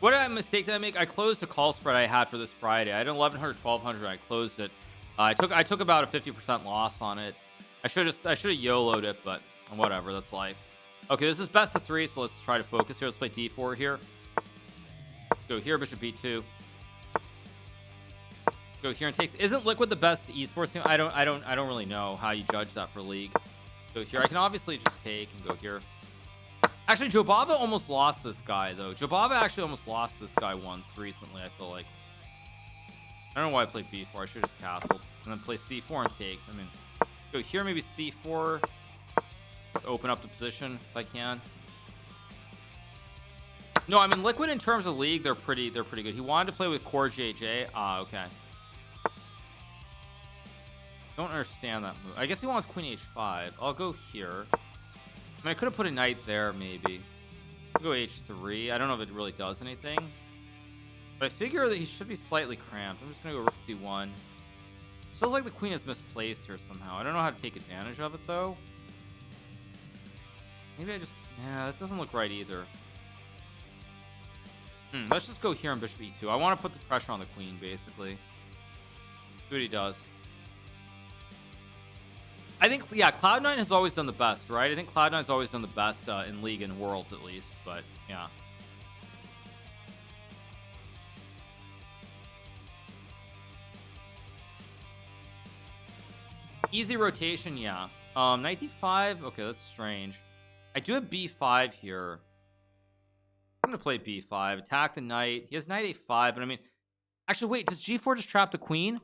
What mistake did I make? I closed the call spread I had for this Friday. I had 1100, 1200. I closed it. I took about a 50% loss on it. I should have YOLO'd it, but whatever. That's life. Okay, this is best of 3, so let's try to focus here. Let's play d4 here. Go here, bishop b2. Go here and takes. Isn't Liquid the best esports team? I don't really know how you judge that for League. Go here. I can obviously just take and go here. Actually, Jobava almost lost this guy though. Jobava actually almost lost this guy once recently. I feel like. I don't know why I played b4. I should have just castled and then play c4 and takes. I mean, go here, maybe c4. Open up the position if I can. No, I mean Liquid in terms of League, they're pretty good. He wanted to play with Core JJ. Ah, okay. Don't understand that move. I guess he wants queen h5. I'll go here. I mean, I could have put a knight there maybe. I'll go h3. I don't know if it really does anything, but I figure that he should be slightly cramped. I'm just gonna go rook c1. It feels like the queen is misplaced here somehow. I don't know how to take advantage of it though. Maybe I just, yeah, that doesn't look right either. Let's just go here on bishop e2. I want to put the pressure on the queen basically. See what he does. I think, yeah, Cloud9 has always done the best, right? I think Cloud9's always done the best in League and Worlds at least, but yeah. Easy rotation, yeah. Knight d5, okay, that's strange. I do have b5 here. I'm gonna play b5, attack the knight. He has knight a5, but I mean, actually, wait, does g4 just trap the queen?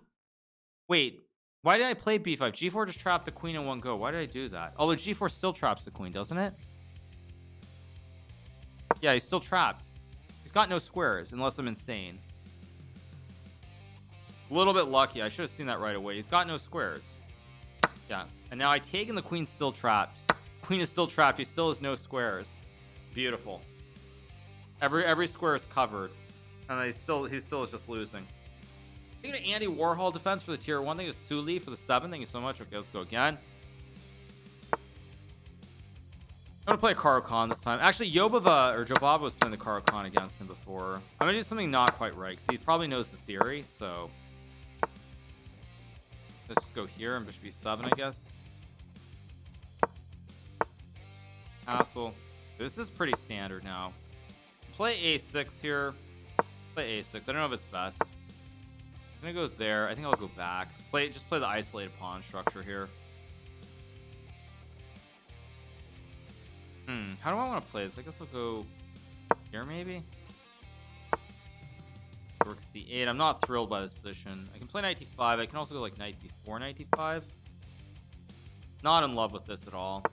Wait, why did I play b5? g4 just trapped the queen in one go. Why did I do that? Although g4 still traps the queen, doesn't it? Yeah, he's still trapped. He's got no squares, unless I'm insane. A little bit lucky. I should have seen that right away. He's got no squares. Yeah, and now I take and the queen's still trapped. Queen is still trapped. He still has no squares. Beautiful. Every square is covered, and he still is just losing. Thank you to Andy Warhol defense for the tier 1. Thank you to Suli for the 7. Thank you so much. Okay, let's go again. I'm gonna play a Hikaru this time. Actually, Jobava was playing the Hikaru against him before. I'm gonna do something not quite right because he probably knows the theory. So let's just go here and bishop b7, I guess. Castle. This is pretty standard now. Play a6 here. Play a6. I don't know if it's best. I'm gonna go there. I think I'll go back. Just play the isolated pawn structure here. How do I want to play this? I guess I'll go here maybe. Rook c8. I'm not thrilled by this position. I can play knight d5. I can also go like knight d4, knight d5. Not in love with this at all.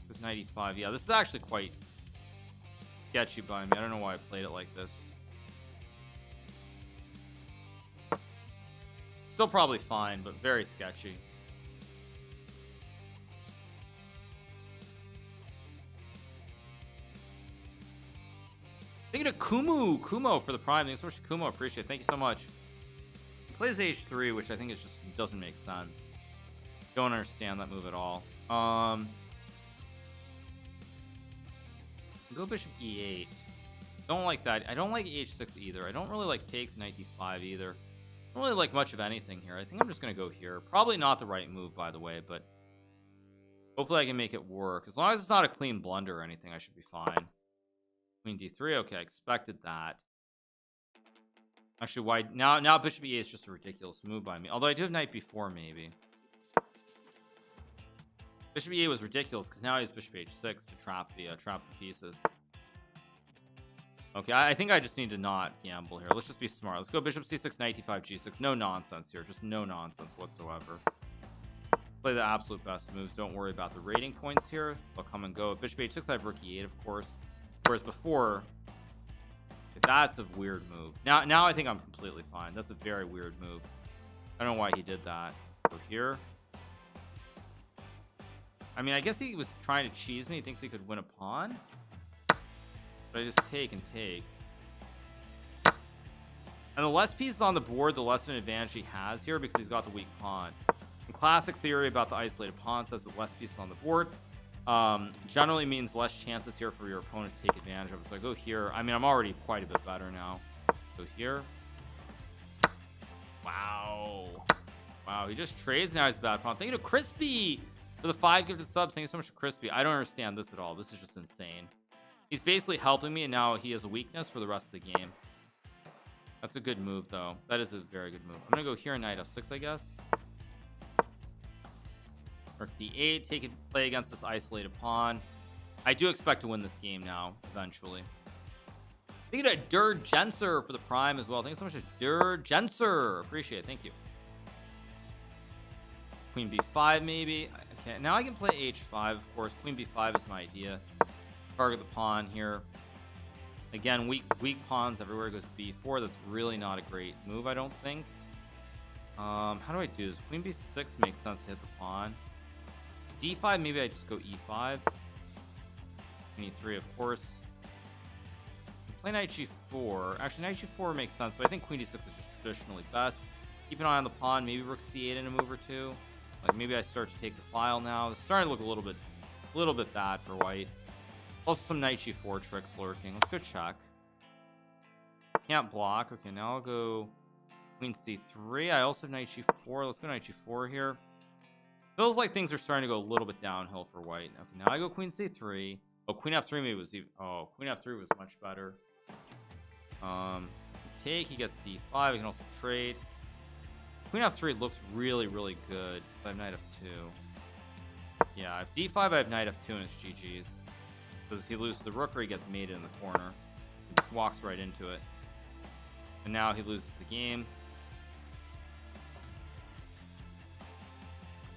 Because knight e5. Yeah, this is actually quite sketchy by me. I don't know why I played it like this. Still probably fine, but very sketchy. Thank you to Kumo for the prime. Thanks so much, Kumo. Appreciate it. Thank you so much. He plays h3, which I think is just doesn't make sense. Don't understand that move at all. Go bishop e8. Don't like that. I don't like h6 either. I don't really like takes knight d5 either. I don't really like much of anything here. I think I'm just gonna go here. Probably not the right move, by the way, but hopefully I can make it work. As long as it's not a clean blunder or anything, I should be fine. Queen d3. Okay, I expected that. Actually, why now bishop e8 is just a ridiculous move by me. Although I do have knight b4 maybe. Bishop e8 was ridiculous because now he has bishop h6 to trap the pieces. Okay, I think I just need to not gamble here. Let's just be smart. Let's go bishop c6, knight d5, g6. No nonsense here. Just no nonsense whatsoever. Play the absolute best moves. Don't worry about the rating points here. They'll come and go. Bishop h6, I have rook e8, of course. Whereas before, that's a weird move. Now I think I'm completely fine. That's a very weird move. I don't know why he did that. Go here. I mean, I guess he was trying to cheese me. He thinks he could win a pawn. But I just take and take. And the less pieces on the board, the less of an advantage he has here because he's got the weak pawn. And classic theory about the isolated pawn says the less pieces on the board, generally means less chances here for your opponent to take advantage of. So I go here. I mean, I'm already quite a bit better now. Go here. Wow. Wow, he just trades now. He's bad pawn. Thank you to Crispy for the 5 gifted subs. Thank you so much to Crispy. I don't understand this at all. This is just insane. He's basically helping me, and now he has a weakness for the rest of the game. That's a good move, though. That is a very good move. I'm gonna go here, knight f6, I guess. Rook d8, take it, play against this isolated pawn. I do expect to win this game now, eventually. Thank you to Dur Jenser for the prime as well. Thank you so much to Dur Jenser. Appreciate it. Thank you. Queen b5, maybe. Okay, now I can play h5, of course. Queen b5 is my idea. Target the pawn here. Again, weak pawns everywhere. Goes b4. That's really not a great move, I don't think. How do I do this? Queen b6 makes sense to hit the pawn. d5, maybe I just go e5. Queen e3, of course. Play knight g4. Actually, knight g4 makes sense, but I think queen d6 is just traditionally best. Keep an eye on the pawn. Maybe rook c8 in a move or two. Like maybe I start to take the file now. It's starting to look a little bit bad for white. Also some knight g4 tricks lurking. Let's go check. Can't block. Okay, now I'll go queen c3. I also have knight g4. Let's go knight g4 here. Feels like things are starting to go a little bit downhill for white. Okay, now I go queen c3. Oh, queen f3 maybe was even. Oh, queen f3 was much better. Take. He gets d5. I can also trade. Queen f3 looks really, really good. I have knight f2. Yeah, if d5, I have knight f2 and it's GG's. Because he loses the rook or he gets mated in the corner. He walks right into it. And now he loses the game.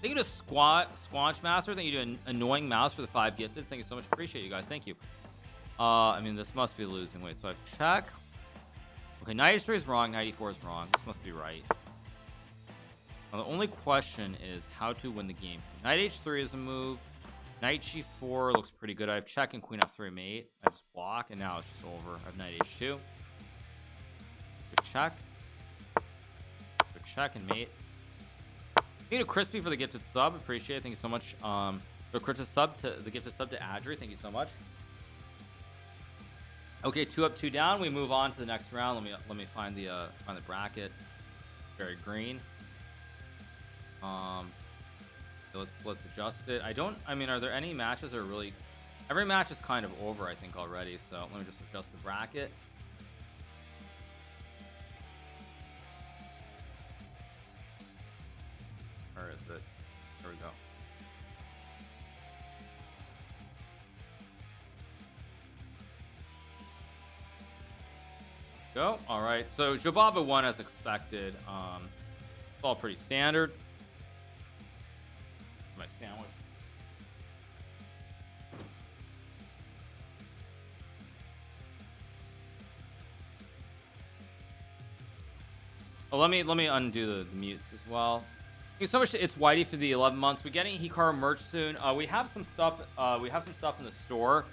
Thank you to Squanch Master. Thank you to Annoying Mouse for the 5 gifted. Thank you so much. Appreciate you guys. Thank you. I mean, this must be losing. Wait, so I have check. Okay, knight h3 is wrong. Knight e4 is wrong. This must be right. Now, the only question is how to win the game. Knight h3 is a move. Knight g4 looks pretty good. I have check and queen f3 mate. I just block, and now it's just over. I have knight h2. Good check. Good check and mate. Thank you to Crispy for the gifted sub. Appreciate it. Thank you so much. The gifted sub to Adri. Thank you so much. Okay, 2 up, 2 down. We move on to the next round. Let me find the bracket. Very green. Let's adjust it. I mean, are there any matches that are really? Every match is kind of over, I think, already. So let me just adjust the bracket. Where is it? There we go. Go. All right. So Jobava won as expected. It's all pretty standard. My sandwich. Oh, let me undo the mutes as well. Thank you so much. It's Whitey for the 11 months. We're getting Hikaru merch soon. We have some stuff. We have some stuff in the store.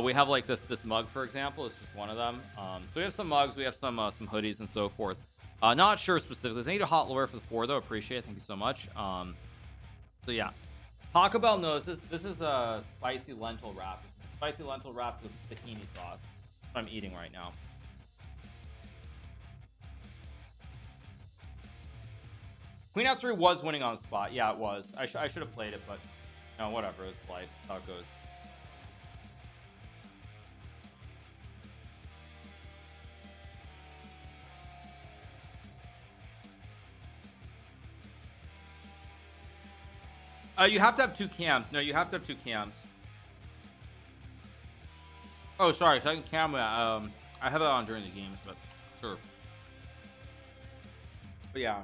We have like this mug, for example. It's just one of them. So we have some mugs. We have some hoodies and so forth. Not sure specifically. Thank you to Hot Lawyer for the 4 though. Appreciate it. Thank you so much. So yeah, Taco Bell knows this is a spicy lentil wrap. Spicy lentil wrap with tahini sauce. That's what I'm eating right now. Queen f3 was winning on the spot. Yeah, it was. I should have played it, but no, whatever. It's life. That's how it goes. You have to have 2 cams. No, you have to have 2 cams. Oh, sorry. Second camera. I have it on during the games, but sure. But yeah.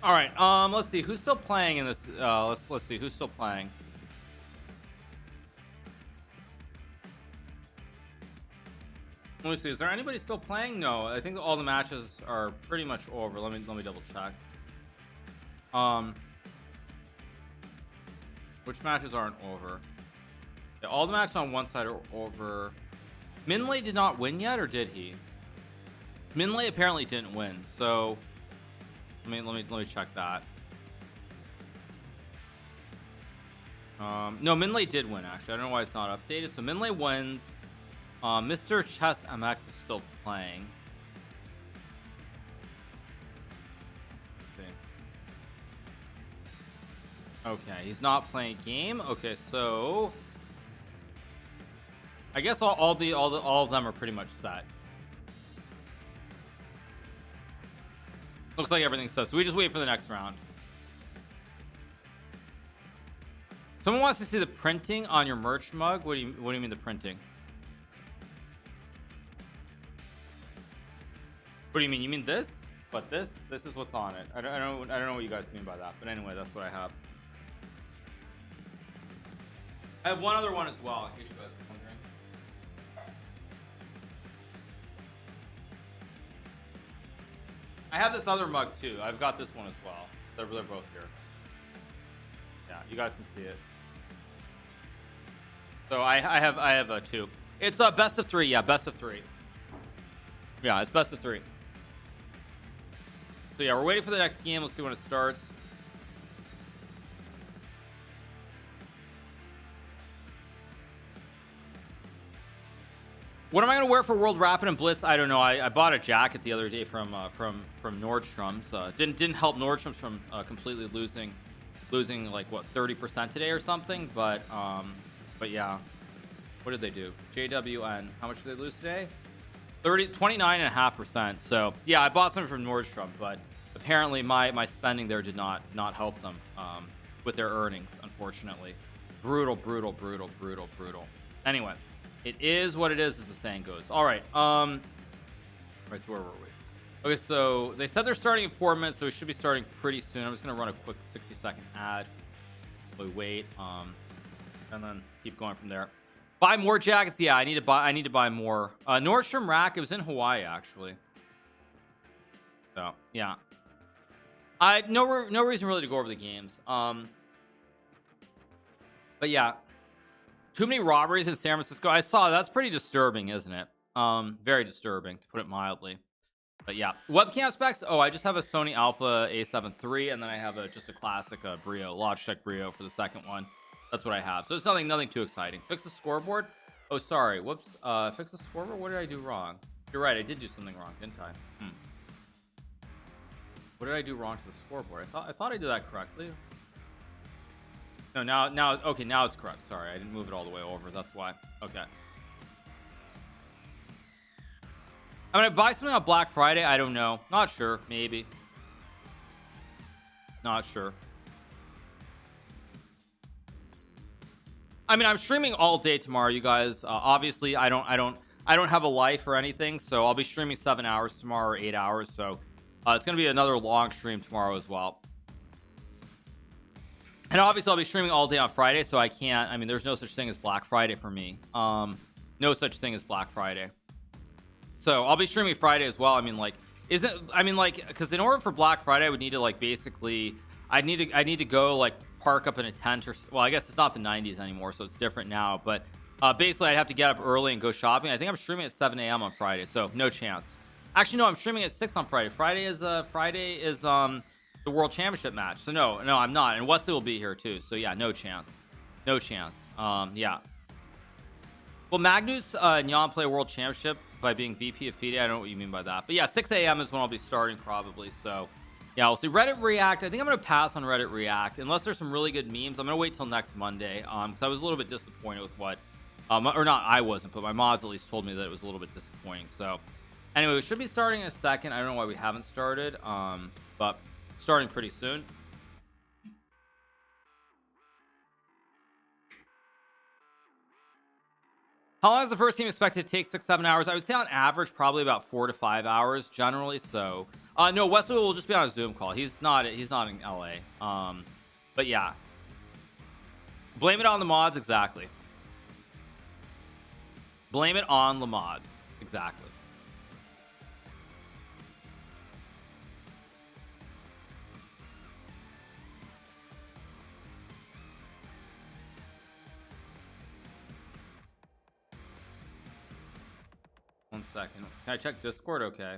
All right. Let's see who's still playing in this. Let's see who's still playing. Let me see. Is there anybody still playing? No, I think all the matches are pretty much over. Let me double check. Which matches aren't over? Yeah, all the matches on one side are over. Minley did not win yet, or did he? Minley apparently didn't win. So let me check that. No, Minley did win actually. I don't know why it's not updated. So Minley wins. Mr. Chess MX is still playing. Okay, he's not playing a game. Okay, so I guess all of them are pretty much set. Looks like everything's set. So we just wait for the next round. Someone wants to see the printing on your merch mug. What do you mean the printing? What do you mean? You mean this? But this is what's on it. I don't know what you guys mean by that. But anyway, that's what I have. I have one other one as well, in case you guys are wondering. I have this other mug too. I've got this one as well. They're both here. Yeah, you guys can see it. So I have two. It's a best of 3. Yeah, best of 3. Yeah, it's best of 3. So yeah, we're waiting for the next game. Let's see when it starts. What am I gonna wear for World Rapid and Blitz? I don't know. I bought a jacket the other day from Nordstrom's. Didn't help Nordstrom's from completely losing like what 30% today or something. But yeah, what did they do? JWN. How much did they lose today? 29.5%. So yeah, I bought something from Nordstrom, but apparently my spending there did not help them with their earnings, unfortunately. Brutal. Anyway, it is what it is, as the saying goes. All right. Right, so where were we? Okay, so they said they're starting in 4 minutes, so we should be starting pretty soon. I'm just gonna run a quick 60-second ad. We wait, and then keep going from there. Buy more jackets. Yeah, I need to buy more. Nordstrom Rack. It was in Hawaii actually. So yeah, no reason really to go over the games. But yeah, too many robberies in San Francisco. I saw that's pretty disturbing, isn't it? Very disturbing, to put it mildly. But yeah, webcam specs. Oh, I just have a Sony Alpha A7 III, and then I have just a classic Brio, Logitech Brio for the second one. That's what I have. So it's nothing too exciting. Fix the scoreboard. Oh, sorry. Whoops. Fix the scoreboard. What did I do wrong? You're right. I did do something wrong, didn't I? What did I do wrong to the scoreboard? I thought I did that correctly. No, now okay. Now it's correct. Sorry, I didn't move it all the way over. That's why. Okay. I'm gonna buy something on Black Friday. I don't know. Not sure. Maybe. Not sure. I mean, I'm streaming all day tomorrow, you guys. Obviously, I don't have a life or anything, so I'll be streaming 7 hours tomorrow or 8 hours. So it's gonna be another long stream tomorrow as well. And obviously, I'll be streaming all day on Friday, so I can't. I mean, there's no such thing as Black Friday for me. No such thing as Black Friday. So I'll be streaming Friday as well. I mean, like, because in order for Black Friday, I would need to like basically, I need to go like park up in a tent, or well, I guess it's not the 90s anymore, so it's different now. But basically, I'd have to get up early and go shopping. I think I'm streaming at 7 a.m. on Friday, so no chance. Actually, no, I'm streaming at 6 on Friday. Friday is the World Championship match. So no, I'm not. And Wesley will be here too. So yeah, no chance. Yeah. Well, Magnus Nyan play World Championship by being VP of FIDE. I don't know what you mean by that. But yeah, 6 a.m. is when I'll be starting probably. So yeah, we'll see. Reddit React. I think I'm going to pass on Reddit React unless there's some really good memes. I'm going to wait till next Monday because I was a little bit disappointed with what, or not I wasn't, but my mods at least told me that it was a little bit disappointing. So anyway, we should be starting in a second. I don't know why we haven't started, but starting pretty soon. How long is the first team expected to take? 6-7 hours? I would say on average probably about 4 to 5 hours generally. So no, Wesley will just be on a Zoom call. He's not in LA. But yeah, blame it on the mods. Exactly, blame it on the mods. Exactly. Exactly. One second. Can I check Discord? Okay.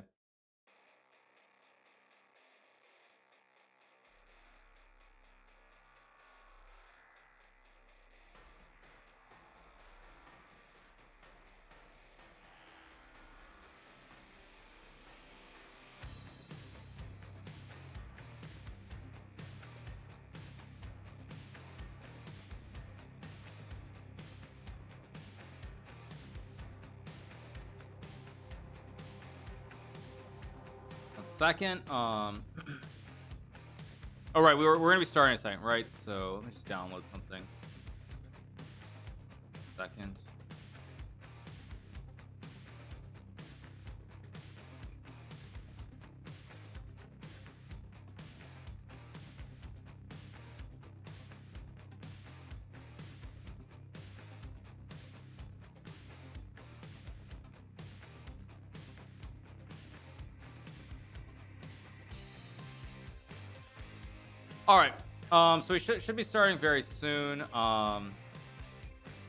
Second, all right, we're gonna be starting in a second, right? So let me just download something. Second. All right. So we should be starting very soon. All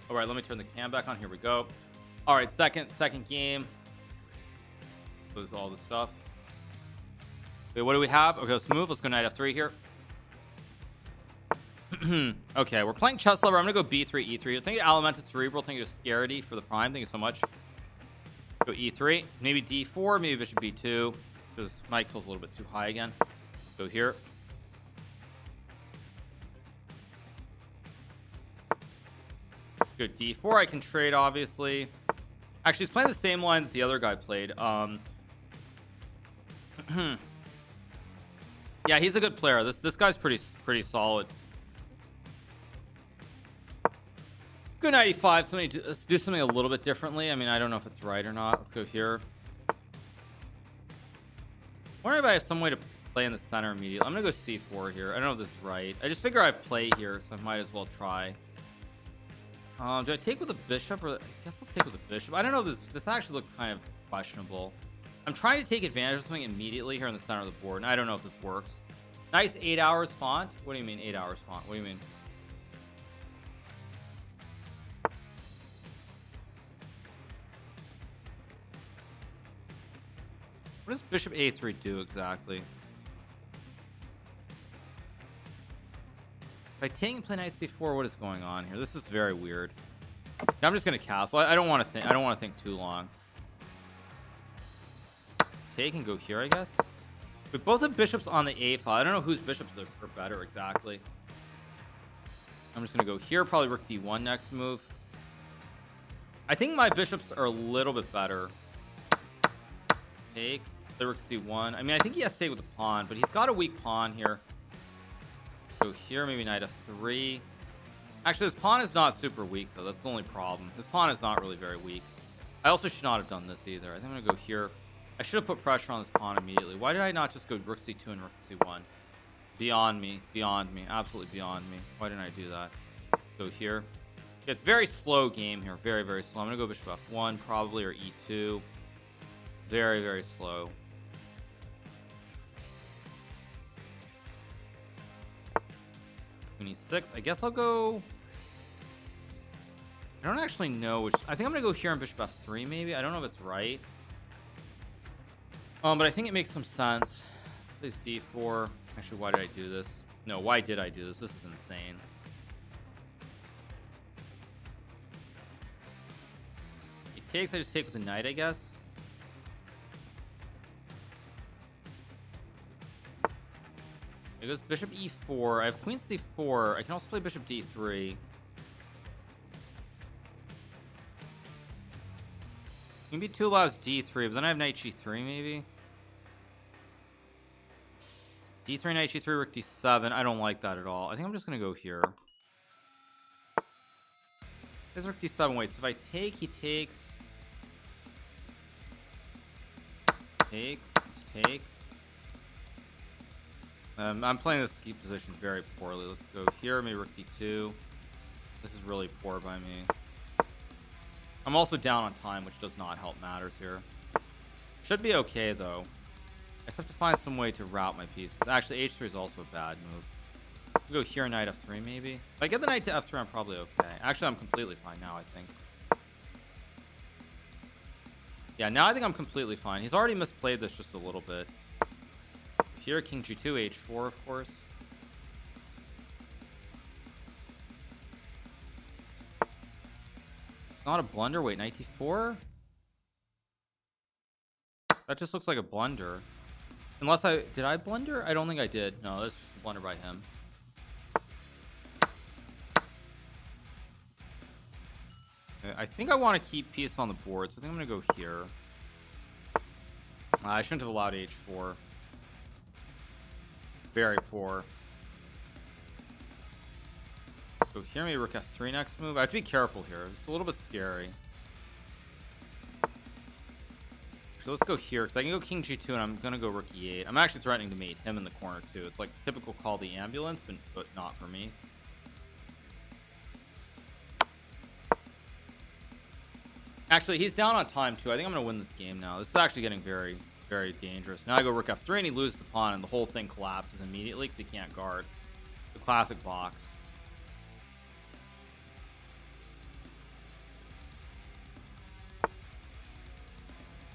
right, let me turn the cam back on. Here we go. All right, second game. Close all the stuff. Wait, what do we have? Okay, let's move. Let's go knight f3 here. Okay, we're playing chess lover. I'm gonna go b3 e3. Thank you, Alimented Cerebral. Thank you, Scaredy, for the prime. Thank you so much. Go e3, maybe d4, maybe bishop b2, because Mike feels a little bit too high again. Go here. Go d4. I can trade, obviously. Actually, he's playing the same line that the other guy played. Yeah, he's a good player. This guy's pretty solid. Go knight e5. Let's do something a little bit differently. I mean, I don't know if it's right or not. Let's go here. I wonder if I have some way to play in the center immediately. I'm gonna go c4 here. I don't know if this is right. I just figure I have play here, so I might as well try. Do I take with a bishop, or I guess I'll take with a bishop. I don't know if this actually looks kind of questionable. I'm trying to take advantage of something immediately here in the center of the board, and I don't know if this works. Nice 8 hours font. What do you mean 8 hours font? What do you mean? What does bishop a3 do exactly? If I take and play knight c4, what is going on here? This is very weird. I'm just gonna castle. I don't want to think. I don't want to think too long. Take and go here, I guess. We both have bishops on the a file. I don't know whose bishops are better exactly. I'm just gonna go here. Probably rook d1 next move. I think my bishops are a little bit better. Take. The rook c1. I mean, I think he has to take with the pawn, but he's got a weak pawn here. Go here, maybe knight f3. Actually, his pawn is not super weak, though. That's the only problem. His pawn is not really very weak. I also should not have done this either. I think I'm gonna go here. I should have put pressure on this pawn immediately. Why did I not just go rook c2 and rook c1? Beyond me. Beyond me. Absolutely beyond me. Why didn't I do that? Go here. Yeah, it's very slow game here. Very, very slow. I'm gonna go bishop f1 probably, or e2. Very, very slow. Queen e6. I guess I'll go. I don't actually know which. I think I'm gonna go here on bishop f3 maybe. I don't know if it's right. But I think it makes some sense. Plays d4. Actually, why did I do this? No, why did I do this? This is insane. He takes. I just take with the knight, I guess. It goes bishop e4. I have queen c4. I can also play bishop d3. Queen b2 allows d3, but then I have knight g3 maybe. d3, knight g3, rook d7. I don't like that at all. I think I'm just gonna go here. There's rook d7. Wait, so if I take, he takes. Take. Just take. I'm playing this key position very poorly. Let's go here, maybe rook d2. This is really poor by me. I'm I'm also down on time, which does not help matters here. Should be okay though. I just have to find some way to route my pieces. Actually, h3 is also a bad move. We'll go here, knight f3 maybe. If I get the knight to f3, I'm probably okay. Actually, I'm completely fine now, I think. Yeah, now I think I'm completely fine. He's already misplayed this just a little bit. Here, king g2, h4, of course. It's not a blunder. Wait, knight d4? That just looks like a blunder. Unless did I blunder? I don't think I did. No, that's just a blunder by him. I think I want to keep piece on the board, so I think I'm going to go here. I shouldn't have allowed h4. Very poor. Go here, maybe rook f3 next move. I have to be careful here. It's a little bit scary. So let's go here, because I can go king g2, and I'm going to go rook e8. I'm actually threatening to mate him in the corner, too. It's like typical call the ambulance, but not for me. Actually, he's down on time, too. I think I'm going to win this game now. This is actually getting very, very dangerous. Now I go rook f3, and he loses the pawn, and the whole thing collapses immediately because he can't guard. The classic box.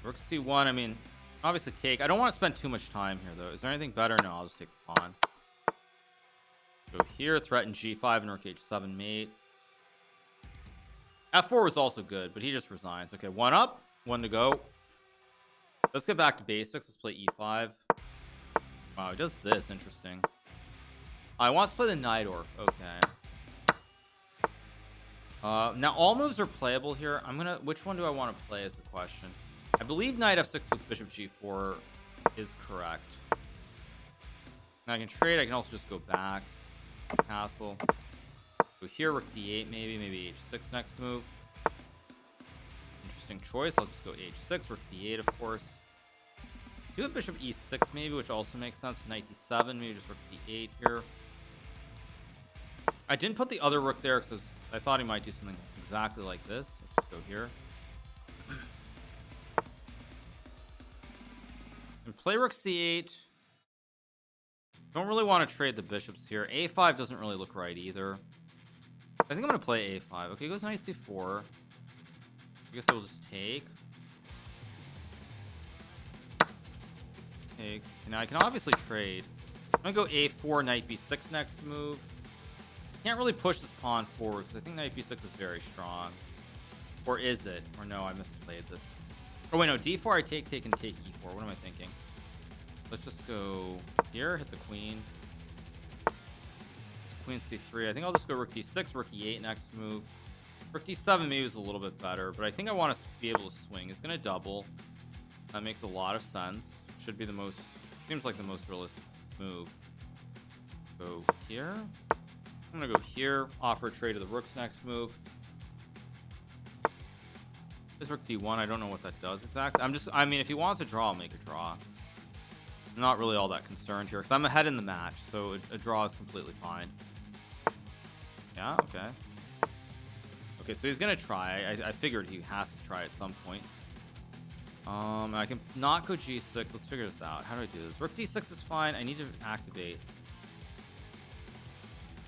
Rook c1, I mean, obviously take. I don't want to spend too much time here, though. Is there anything better? No, I'll just take the pawn. Go here, threaten g5 and rook h7 mate. f4 was also good, but he just resigns. Okay, one up, one to go. Let's get back to basics. Let's play e5. Wow, he does this. Interesting. I want to play the knight orf. Okay. Now all moves are playable here. Which one do I want to play is the question. I believe knight f6 with bishop g4 is correct. Now I can trade. I can also just go back. Castle. Go here, rook d8 maybe h6 next move. Interesting choice. I'll just go h6, rook d8 of course. Do a bishop e6 maybe, which also makes sense. Knight d7, maybe just rook d8 here. I didn't put the other rook there because I thought he might do something exactly like this. Let's just go here. And play rook c8. Don't really want to trade the bishops here. a5 doesn't really look right either. I think I'm going to play a5. Okay, goes knight c4. I guess I will just take. Okay, now I can obviously trade. I'm going to go a4, knight b6 next move. Can't really push this pawn forward because I think knight b6 is very strong. Or is it? Or no, I misplayed this. Oh wait, no, d4 I take and take e4. What am I thinking? Let's just go here, hit the queen. Queen c3. I think I'll just go rook d6, rook e8 next move. Rook d7 maybe is a little bit better, but I think I want to be able to swing. It's going to double. That makes a lot of sense. Should be the most, seems like the most realistic move. Go here. I'm going to go here, offer a trade to the rooks next move. This rook d1, I don't know what that does exactly. I mean, if he wants a draw, I'll make a draw. I'm not really all that concerned here because I'm ahead in the match, so a draw is completely fine. Yeah, okay. Okay, so he's gonna try. I figured he has to try at some point. I can not go g6. Let's figure this out. How do I do this? Rook d6 is fine. I need to activate.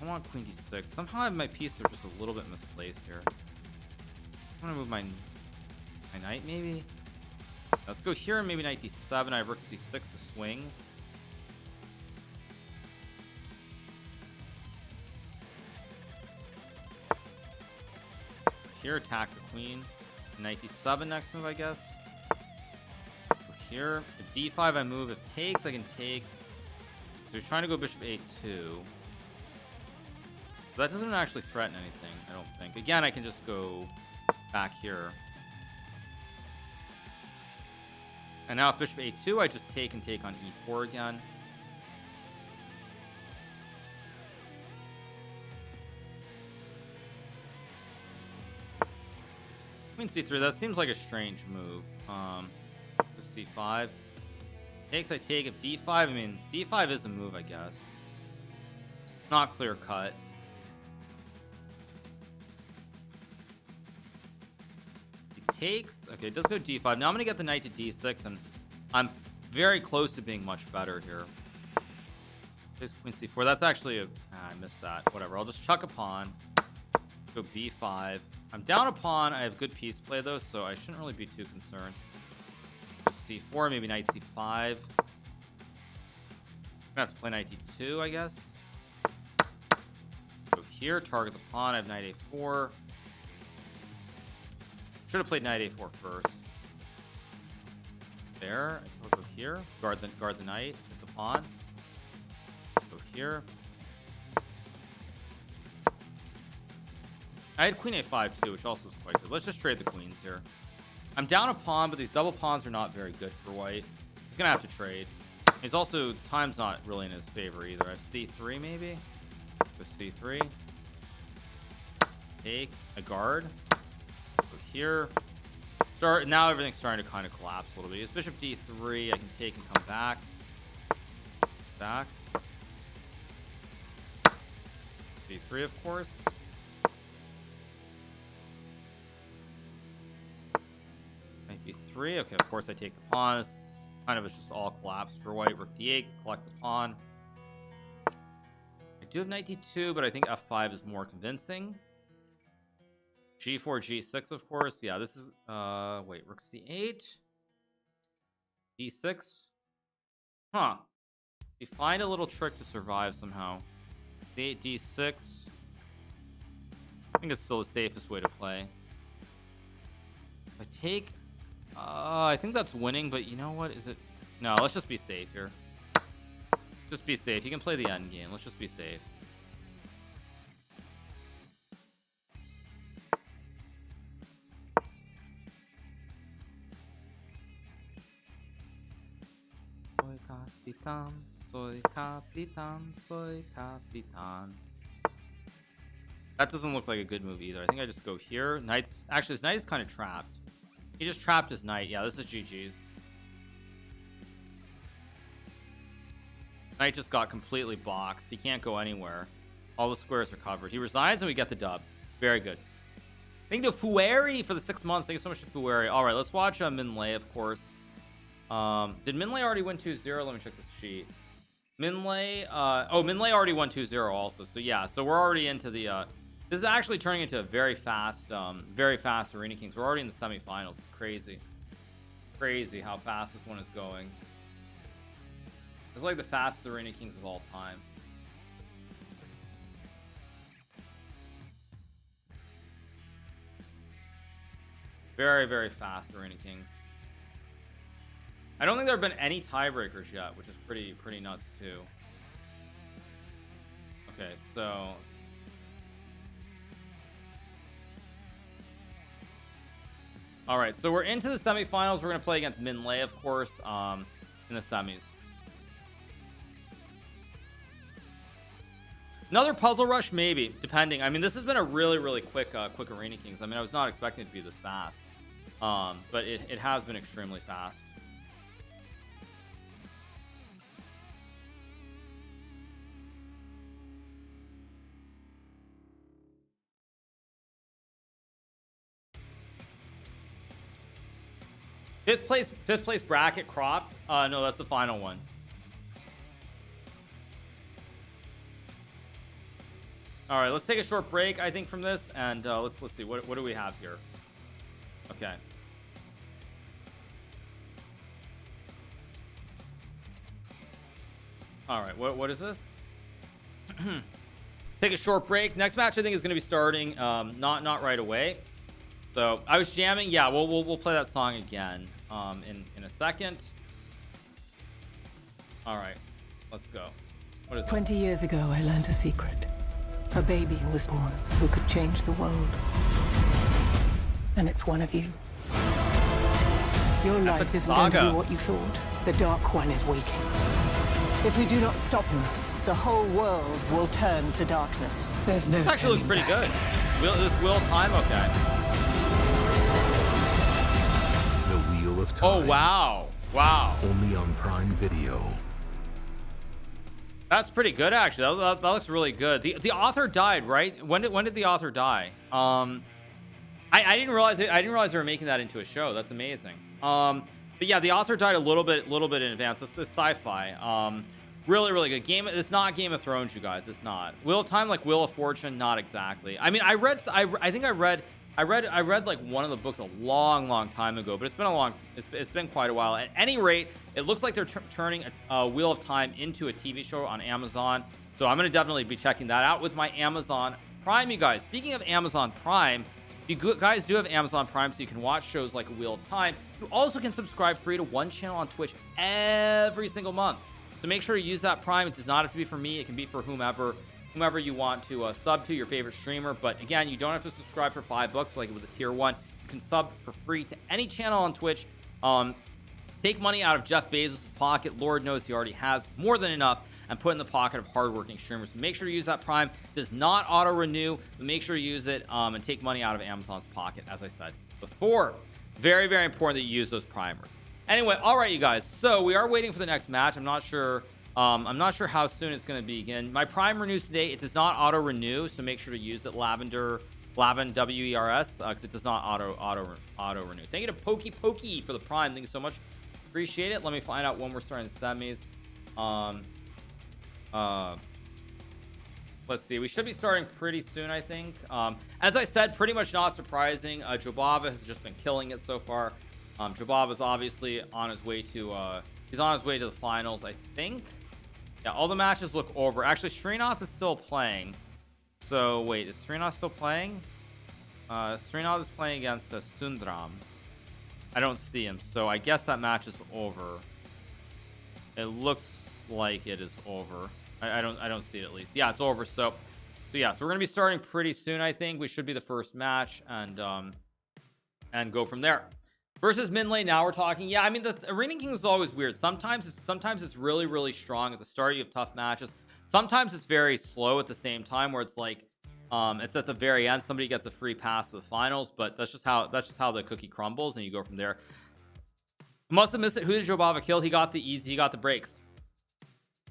I want queen d6. Somehow my pieces are just a little bit misplaced here. I'm gonna move my knight maybe. Let's go here and maybe knight d7. I have rook c6 to swing. Here, attack the queen. Knight d7 next move, I guess. Go here. If d5 I move. If takes, I can take. So he's trying to go bishop a2. So that doesn't actually threaten anything, I don't think. Again, I can just go back here. And now if bishop a2, I just take and take on e4 again. Queen c3, that seems like a strange move. Just c5. Takes, I take. If d5, I mean, d5 is a move, I guess. Not clear cut. takes. Okay, it does go d5. Now I'm gonna get the knight to d6, and I'm very close to being much better here. There's queen c4. That's actually a I missed that. Whatever, I'll just chuck a pawn. Go b5. I'm down a pawn. I have good piece play though, so I shouldn't really be too concerned. Go c4, maybe knight c5. I'm gonna have to play knight d2, I guess. Go here, target the pawn. I have knight a4. Should have played knight a4 first. There, I'll go here. Guard the knight with the pawn. Go here. I had queen a5 too, which also was quite good. Let's just trade the queens here. I'm down a pawn, but these double pawns are not very good for white. He's gonna have to trade. He's also, time's not really in his favor either. I have c3 maybe. Go c3. Take a guard. Go here. Start. Now everything's starting to kind of collapse a little bit. It's bishop d3. I can take and come back. Back. d3, of course. Knight b3. Okay, of course I take the pawn. It's kind of it's just all collapsed for white. Rook d8. Collect the pawn. I do have knight d2, but I think f5 is more convincing. g4, g6, of course. Yeah, this is wait, rook c8, d6. Huh. We find a little trick to survive somehow. d8, d6. I think it's still the safest way to play. If I take I think that's winning, but you know what? Is it? No, let's just be safe here. Just be safe. You can play the end game. Let's just be safe. Soy capitán, soy capitán, soy capitán. That doesn't look like a good move either. I think I just go here. Knight's actually, his knight is kind of trapped. He just trapped his knight. Yeah, this is GG's. Knight just got completely boxed. He can't go anywhere. All the squares are covered. He resigns and we get the dub. Very good. Thank you to Fueri for the 6 months. Thank you so much to Fueri. All right, let's watch Minlay, of course. Did Minlay already win 2-0? Let me check this sheet. Minlay, oh, Minlay already won 2-0 also. So yeah, so we're already into the, this is actually turning into a very fast Arena Kings. We're already in the semifinals. It's crazy. Crazy how fast this one is going. It's like the fastest Arena Kings of all time. Very, very fast Arena Kings. I don't think there have been any tiebreakers yet, which is pretty nuts too. Okay, so all right, so we're into the semifinals. We're gonna play against Minlay, of course, in the semis. Another puzzle rush, maybe, depending. I mean, this has been a really quick Arena Kings. I mean, I was not expecting it to be this fast, but it has been extremely fast. Fifth place bracket cropped. No, that's the final one. All right, let's take a short break, I think, from this, and let's see what do we have here. Okay. All right, what is this? Take a short break. Next match I think is going to be starting not right away. So I was jamming. Yeah, we'll play that song again in a second. All right, let's go. What is 20 years ago, I learned a secret. A baby was born who could change the world. And it's one of you. Your life isn't going to be what you thought. The Dark One is waiting. If we do not stop him, the whole world will turn to darkness. There's no. This actually looks pretty good. Will time okay? The Wheel of Time. Oh wow! Wow. Only on Prime Video. That's pretty good, actually. That looks really good. The author died, right? When did the author die? I didn't realize it. I didn't realize they were making that into a show. That's amazing. But yeah, the author died a little bit in advance. It's sci-fi. Really, really good game. It's not Game of Thrones, you guys. It's not. Wheel of Time, like Wheel of Fortune, not exactly. I mean, I think I read like one of the books a long time ago, but it's been quite a while. At any rate, it looks like they're turning Wheel of Time into a TV show on Amazon. So I'm gonna definitely be checking that out with my Amazon Prime, you guys. Speaking of Amazon Prime, you guys do have Amazon Prime, so you can watch shows like Wheel of Time. You also can subscribe free to one channel on Twitch every single month. So make sure to use that Prime. It does not have to be for me. It can be for whomever you want to sub to, your favorite streamer. But again, you don't have to subscribe for $5 like with a tier 1. You can sub for free to any channel on Twitch. Take money out of Jeff Bezos' pocket. Lord knows he already has more than enough, and put in the pocket of hardworking streamers. So make sure to use that Prime. It does not auto renew, but make sure to use it and take money out of Amazon's pocket, as I said before. Very, very important that you use those primers. Anyway, all right, you guys. So we are waiting for the next match. I'm not sure how soon it's going to begin. My Prime renews today. It does not auto renew, so make sure to use it. Lavender WERS, because it does not auto renew. Thank you to Pokey for the Prime. Thank you so much. Appreciate it. Let me find out when we're starting the semis. Let's see. We should be starting pretty soon, I think. As I said, pretty much not surprising. Jobava has just been killing it so far. Jobava is obviously on his way to he's on his way to the finals, I think. Yeah, all the matches look over. Actually, Srinath is still playing. So wait, is Srinath still playing? Srinath is playing against Sundram. I don't see him, so I guess that match is over. It looks like it is over. I don't see it, at least. Yeah, it's over. So yeah, so we're gonna be starting pretty soon. I think we should be the first match, and go from there. Versus Minh now we're talking. Yeah, I mean, the Arena King is always weird. Sometimes it's really strong at the start. You have tough matches. Sometimes it's very slow at the same time, where it's like it's at the very end, somebody gets a free pass to the finals. But that's just how the cookie crumbles, and you go from there. Must have missed it. Who did Jobava kill? He got the breaks.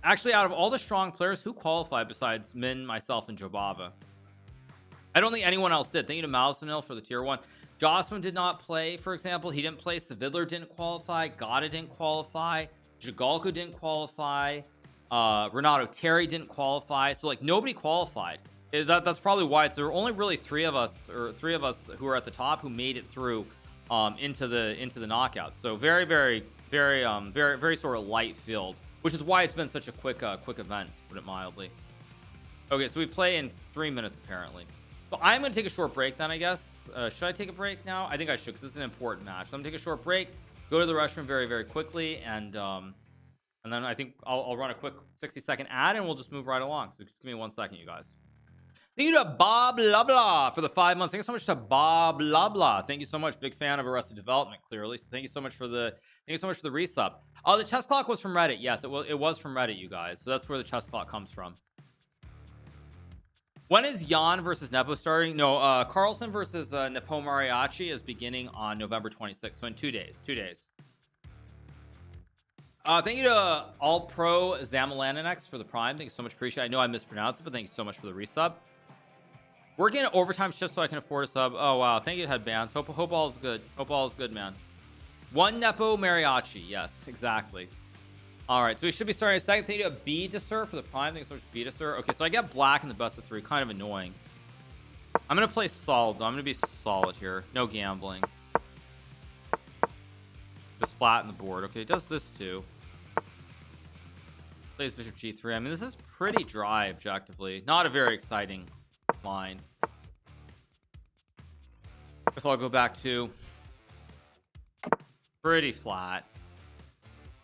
Actually, out of all the strong players, who qualified besides Minh, myself, and Jobava? I don't think anyone else did. Thank you to Mousenil for the tier 1. Jocelyn did not play, for example. He didn't play. Savidler didn't qualify. Gata didn't qualify. Jagalko didn't qualify. Renato Terry didn't qualify. So like nobody qualified. That's probably why there were only really three of us who are at the top who made it through into the knockout. So very sort of light field, which is why it's been such a quick event, put it mildly. Okay, so we play in 3 minutes apparently. So I'm going to take a short break then, I guess. Should I take a break now? I think I should, because this is an important match. So I'm going to take a short break, go to the restroom very quickly, and then I think I'll run a quick 60-second ad, and we'll just move right along. So just give me 1 second, you guys. Thank you to Bob Blabla for the 5 months. Thank you so much to Bob Blabla. Thank you so much. Big fan of Arrested Development, clearly. So thank you so much for the resub. Oh, the chess clock was from Reddit. Yes, it was from Reddit, you guys. So that's where the chess clock comes from. When is Jan versus Nepo starting? No, Carlson versus Nepo Mariachi is beginning on November 26th. So in 2 days. Thank you to All Pro Zamalanex for the Prime. Thank you so much. Appreciate it. I know I mispronounced it, but thank you so much for the resub. Working an overtime shift so I can afford a sub. Oh wow, thank you to Headbands. Hope all is good. Hope all is good, man. One Nepo Mariachi. Yes, exactly. All right, so we should be starting a second. Thank you to B to Sir for the Prime. Thanks so much, B to Sir. Okay, so I get black in the best of 3. Kind of annoying. I'm gonna play solid though. I'm gonna be solid here. No gambling. Just flatten the board. Okay, it does this too. Plays Bishop G3. I mean, this is pretty dry objectively. Not a very exciting line. Guess I'll go back to pretty flat.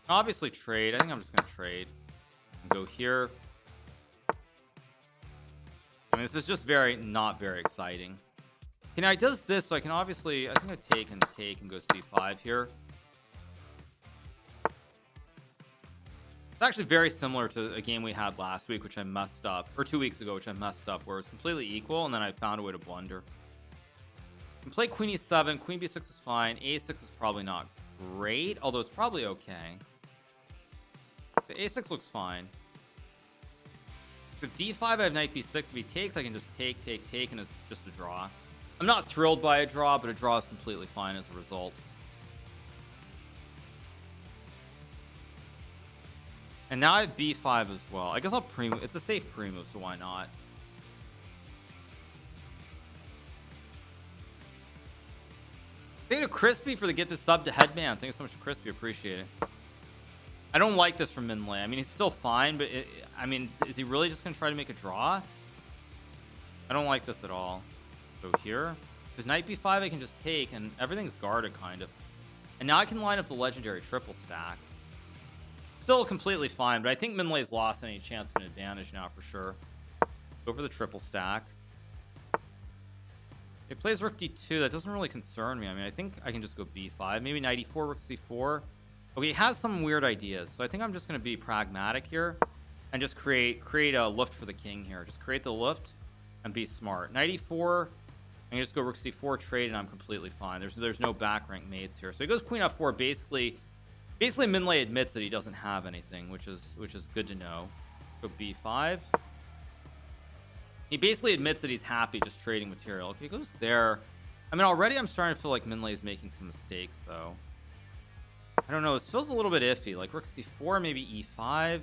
Obviously trade. I think I'm just gonna trade and go here. I mean, this is just not very exciting. Okay, now he does this, so I can obviously, I think I take and go c5 here. It's actually very similar to a game we had last week, which I messed up, or 2 weeks ago, which I messed up, where it was completely equal, and then I found a way to blunder. You can play Queen e7. Queen b6 is fine. a6 is probably not great, although it's probably okay. The a6 looks fine. If d5, I have knight b6. If he takes, I can just take, and it's just a draw. I'm not thrilled by a draw, but a draw is completely fine as a result. And now I have b5 as well. I guess I'll pre-move. It's a safe pre-move, so why not? Thank you to Crispy for the gifted sub to Headman. Thank you so much, Crispy. Appreciate it. I don't like this from Minh. I mean, he's still fine, but I mean, is he really just gonna try to make a draw? I don't like this at all. Go here, because knight b5 I can just take, and everything's guarded kind of. And now I can line up the legendary triple stack. Still completely fine, but I think Minlay's lost any chance of an advantage now for sure. Go for the triple stack. He plays rook d2. That doesn't really concern me. I mean, I think I can just go b5. Maybe knight e4, rook c4. Okay, he has some weird ideas, so I think I'm just going to be pragmatic here and just create a lift for the king here. Just create the lift and be smart. Knight e4. I can just go rook c4 trade, and I'm completely fine. There's no back rank mates here. So he goes queen f4. Basically Minlay admits that he doesn't have anything, which is good to know. Go b5. He basically admits that he's happy just trading material. Okay, he goes there. I mean, already I'm starting to feel like Minlay is making some mistakes, though. I don't know. This feels a little bit iffy. Like rook c4, maybe e5.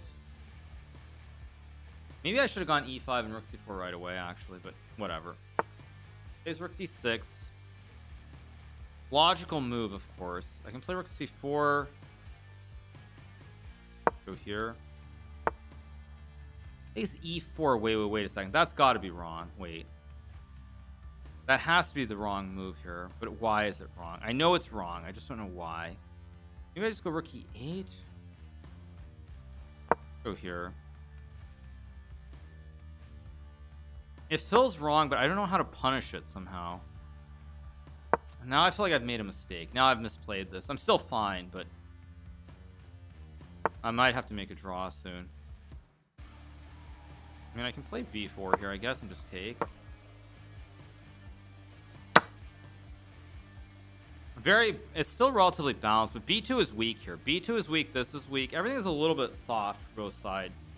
Maybe I should have gone e5 and rook c4 right away, actually, but whatever. Plays rook d6. Logical move, of course. I can play rook c4. Go here. Plays e4. Wait a second. That's got to be wrong. Wait. That has to be the wrong move here. But why is it wrong? I know it's wrong. I just don't know why. Maybe I just go rook e8. Go here. It feels wrong, but I don't know how to punish it somehow. Now I feel like I've made a mistake. Now I've misplayed this. I'm still fine, but I might have to make a draw soon. I mean, I can play b4 here, I guess, and just take. It's still relatively balanced, but b2 is weak here. b2 is weak, this is weak. Everything is a little bit soft for both sides.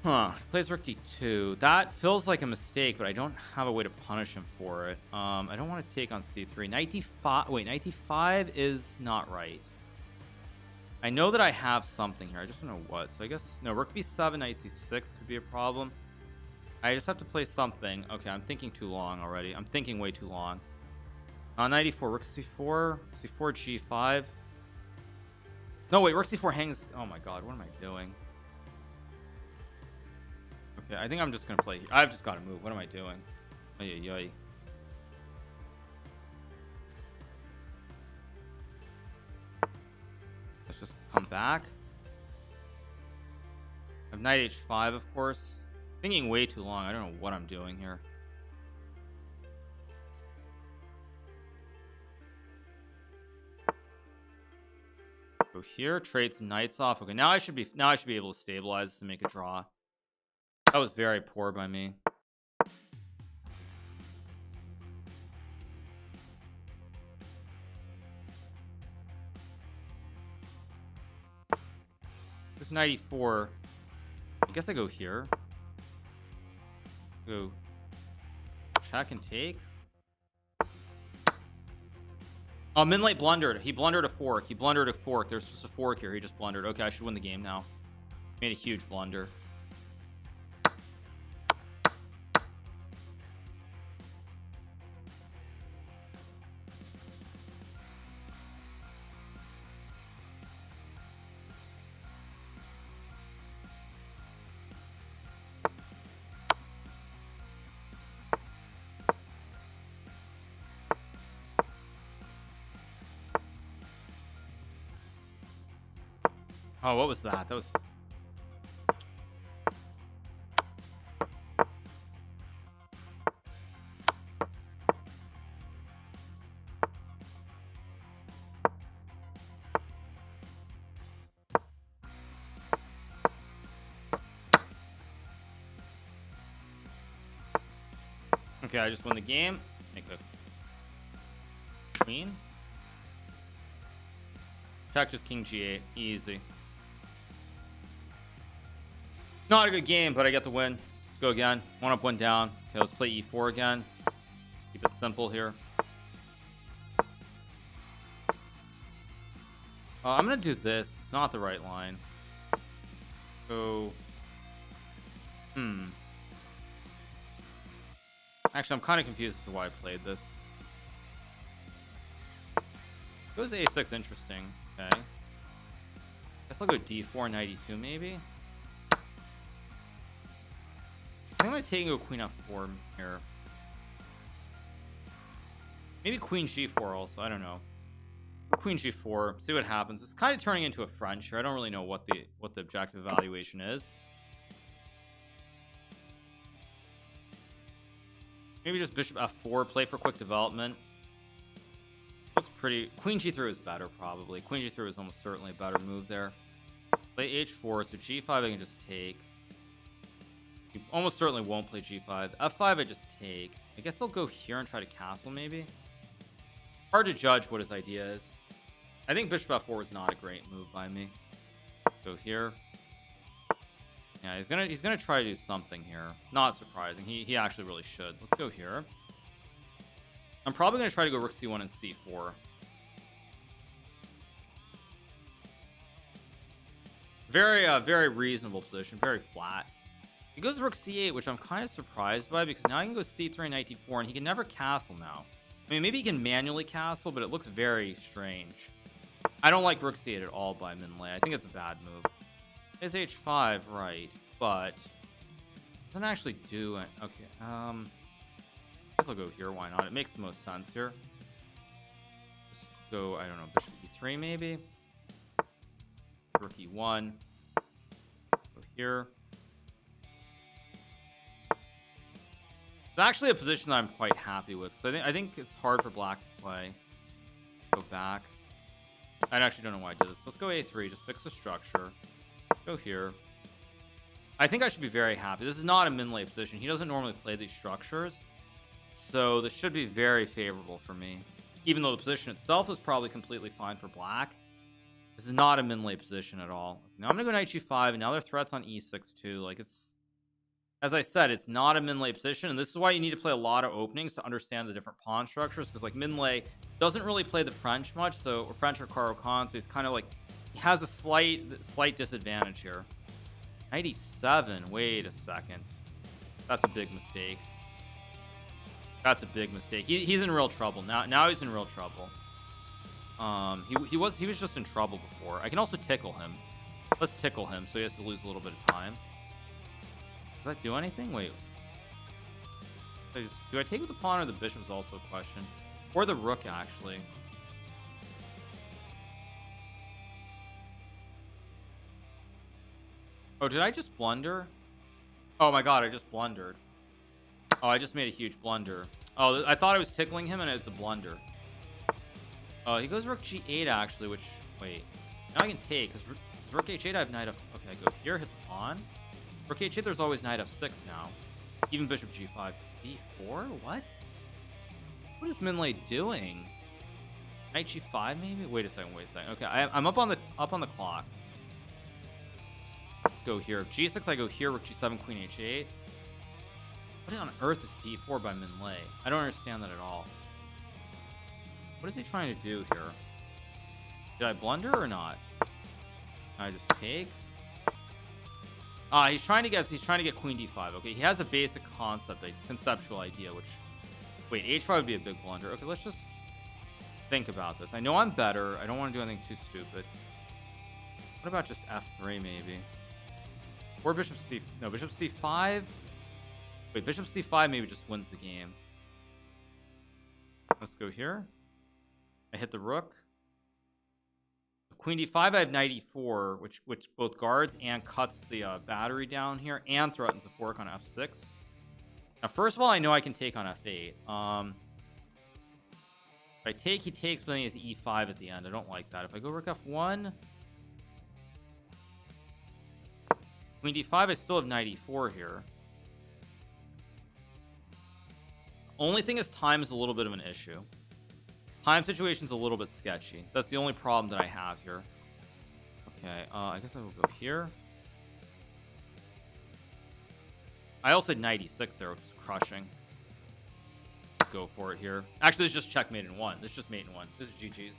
Huh. He plays rook d2. That feels like a mistake, but I don't have a way to punish him for it. I don't want to take on c3. Knight d5. Wait, knight d5 is not right. I know that I have something here. I just don't know what. So I guess, no, rook b7, knight c6 could be a problem. I just have to play something. Okay, I'm thinking too long already. I'm thinking way too long. Knight e4, rook c4, c4, g5. No, wait, rook c4 hangs. Oh my god, what am I doing? Okay, I think I'm just gonna play. I've just got to move. What am I doing? Ay. Let's just come back. I have knight h5, of course. Thinking way too long. I don't know what I'm doing here. Go here, trade some knights off. Okay, now I should be able to stabilize this and make a draw. That was very poor by me. There's knight e4. I guess I go here. Go check and take. Oh, Minlay blundered. He blundered a fork. He blundered a fork. There's just a fork here. He just blundered. Okay, I should win the game now. Made a huge blunder. Oh, what was that? That was... Okay, I just won the game. Make the queen. Check just king g8. Easy. Not a good game, but I get the win. Let's go again. One up, one down. Okay, let's play e4 again. Keep it simple here. I'm gonna do this. It's not the right line. So, actually, I'm kind of confused as to why I played this. Goes A6, interesting. Okay. Guess I'll go D4, 92 maybe. I think I'm gonna take and go Queen F4 here. Maybe Queen G4 also. I don't know. Queen G4. See what happens. It's kind of turning into a French here. I don't really know what the objective evaluation is. Maybe just Bishop F4. Play for quick development. Looks pretty. Queen G3 is better probably. Queen G3 is almost certainly a better move there. Play H4. So G5 I can just take. You almost certainly won't play G5. F5 I just take. I guess I'll go here and try to castle maybe. Hard to judge what his idea is. I think Bishop F4 is not a great move by me. Go here. Yeah, he's gonna try to do something here. Not surprising. He actually really should. Let's go here. I'm probably gonna try to go Rook C1 and C4. Very reasonable position. Very flat. He goes Rook C8, which I'm kind of surprised by because now I can go C3 and Knight D4, and he can never castle now. I mean, maybe he can manually castle, but it looks very strange. I don't like Rook C8 at all by Minlay. I think it's a bad move. It's H5, right, but doesn't actually do it. Okay, I guess I'll go here. Why not? It makes the most sense here. Just go, I don't know, Bishop E3 maybe. Rook E1. Go here. It's actually a position that I'm quite happy with because I think it's hard for black to play. Go back. I actually don't know why I did this. Let's go A3. Just fix the structure. Go here. I think I should be very happy. This is not a Minlay position. He doesn't normally play these structures, so this should be very favorable for me. Even though the position itself is probably completely fine for black, this is not a Minlay position at all. Now I'm gonna go Knight G5, and now there are threats on E6 too. Like it's. As I said, it's not a Minlay position, and this is why you need to play a lot of openings to understand the different pawn structures, because like Minlay doesn't really play the French much, or French or Caro-Kann, so he's kind of like, he has a slight disadvantage here. 97, wait a second. That's a big mistake. That's a big mistake. He's in real trouble. Now he's in real trouble. He was just in trouble before. I can also tickle him. Let's tickle him so he has to lose a little bit of time. Does that do anything? Wait. Do I take with the pawn or the bishop is also a question. Or the rook, actually. Oh, did I just blunder? Oh my god, I just blundered. Oh, I just made a huge blunder. Oh, I thought I was tickling him and it's a blunder. Oh, he goes rook G8, actually, which... Wait. Now I can take, because rook H8 I have knight F... Okay, I go here, hit the pawn. Rook H8, there's always knight F6 now. Even bishop G5. D4? What? What is Minlay doing? Knight G5 maybe? Wait a second. Okay, I'm up on the clock. Let's go here. G6 I go here, rook G7, queen H8. What on earth is D4 by Minlay? I don't understand that at all. What is he trying to do here? Did I blunder or not? Can I just take? He's trying to get queen D5. Okay, he has a basic concept, a conceptual idea, which... Wait, H5 would be a big blunder. Okay, let's just think about this. I know I'm better. I don't want to do anything too stupid. What about just F3 maybe? Or bishop C... No, bishop C5? Wait, bishop C5 maybe just wins the game. Let's go here. I hit the rook. Queen D5, I have knight E4, which both guards and cuts the battery down here and threatens a fork on F6. Now, first of all, I know I can take on F8. If I take, he takes, but then he has E5 at the end. I don't like that. If I go rook F1, Queen D5, I still have knight E4 here. Only thing is time is a little bit of an issue. Time situation's a little bit sketchy. That's the only problem that I have here. Okay, I guess I will go here. I also had knight E6 there, which is crushing. go for it here. Actually, this is just checkmate in one. This is just mate in one. This is GG's.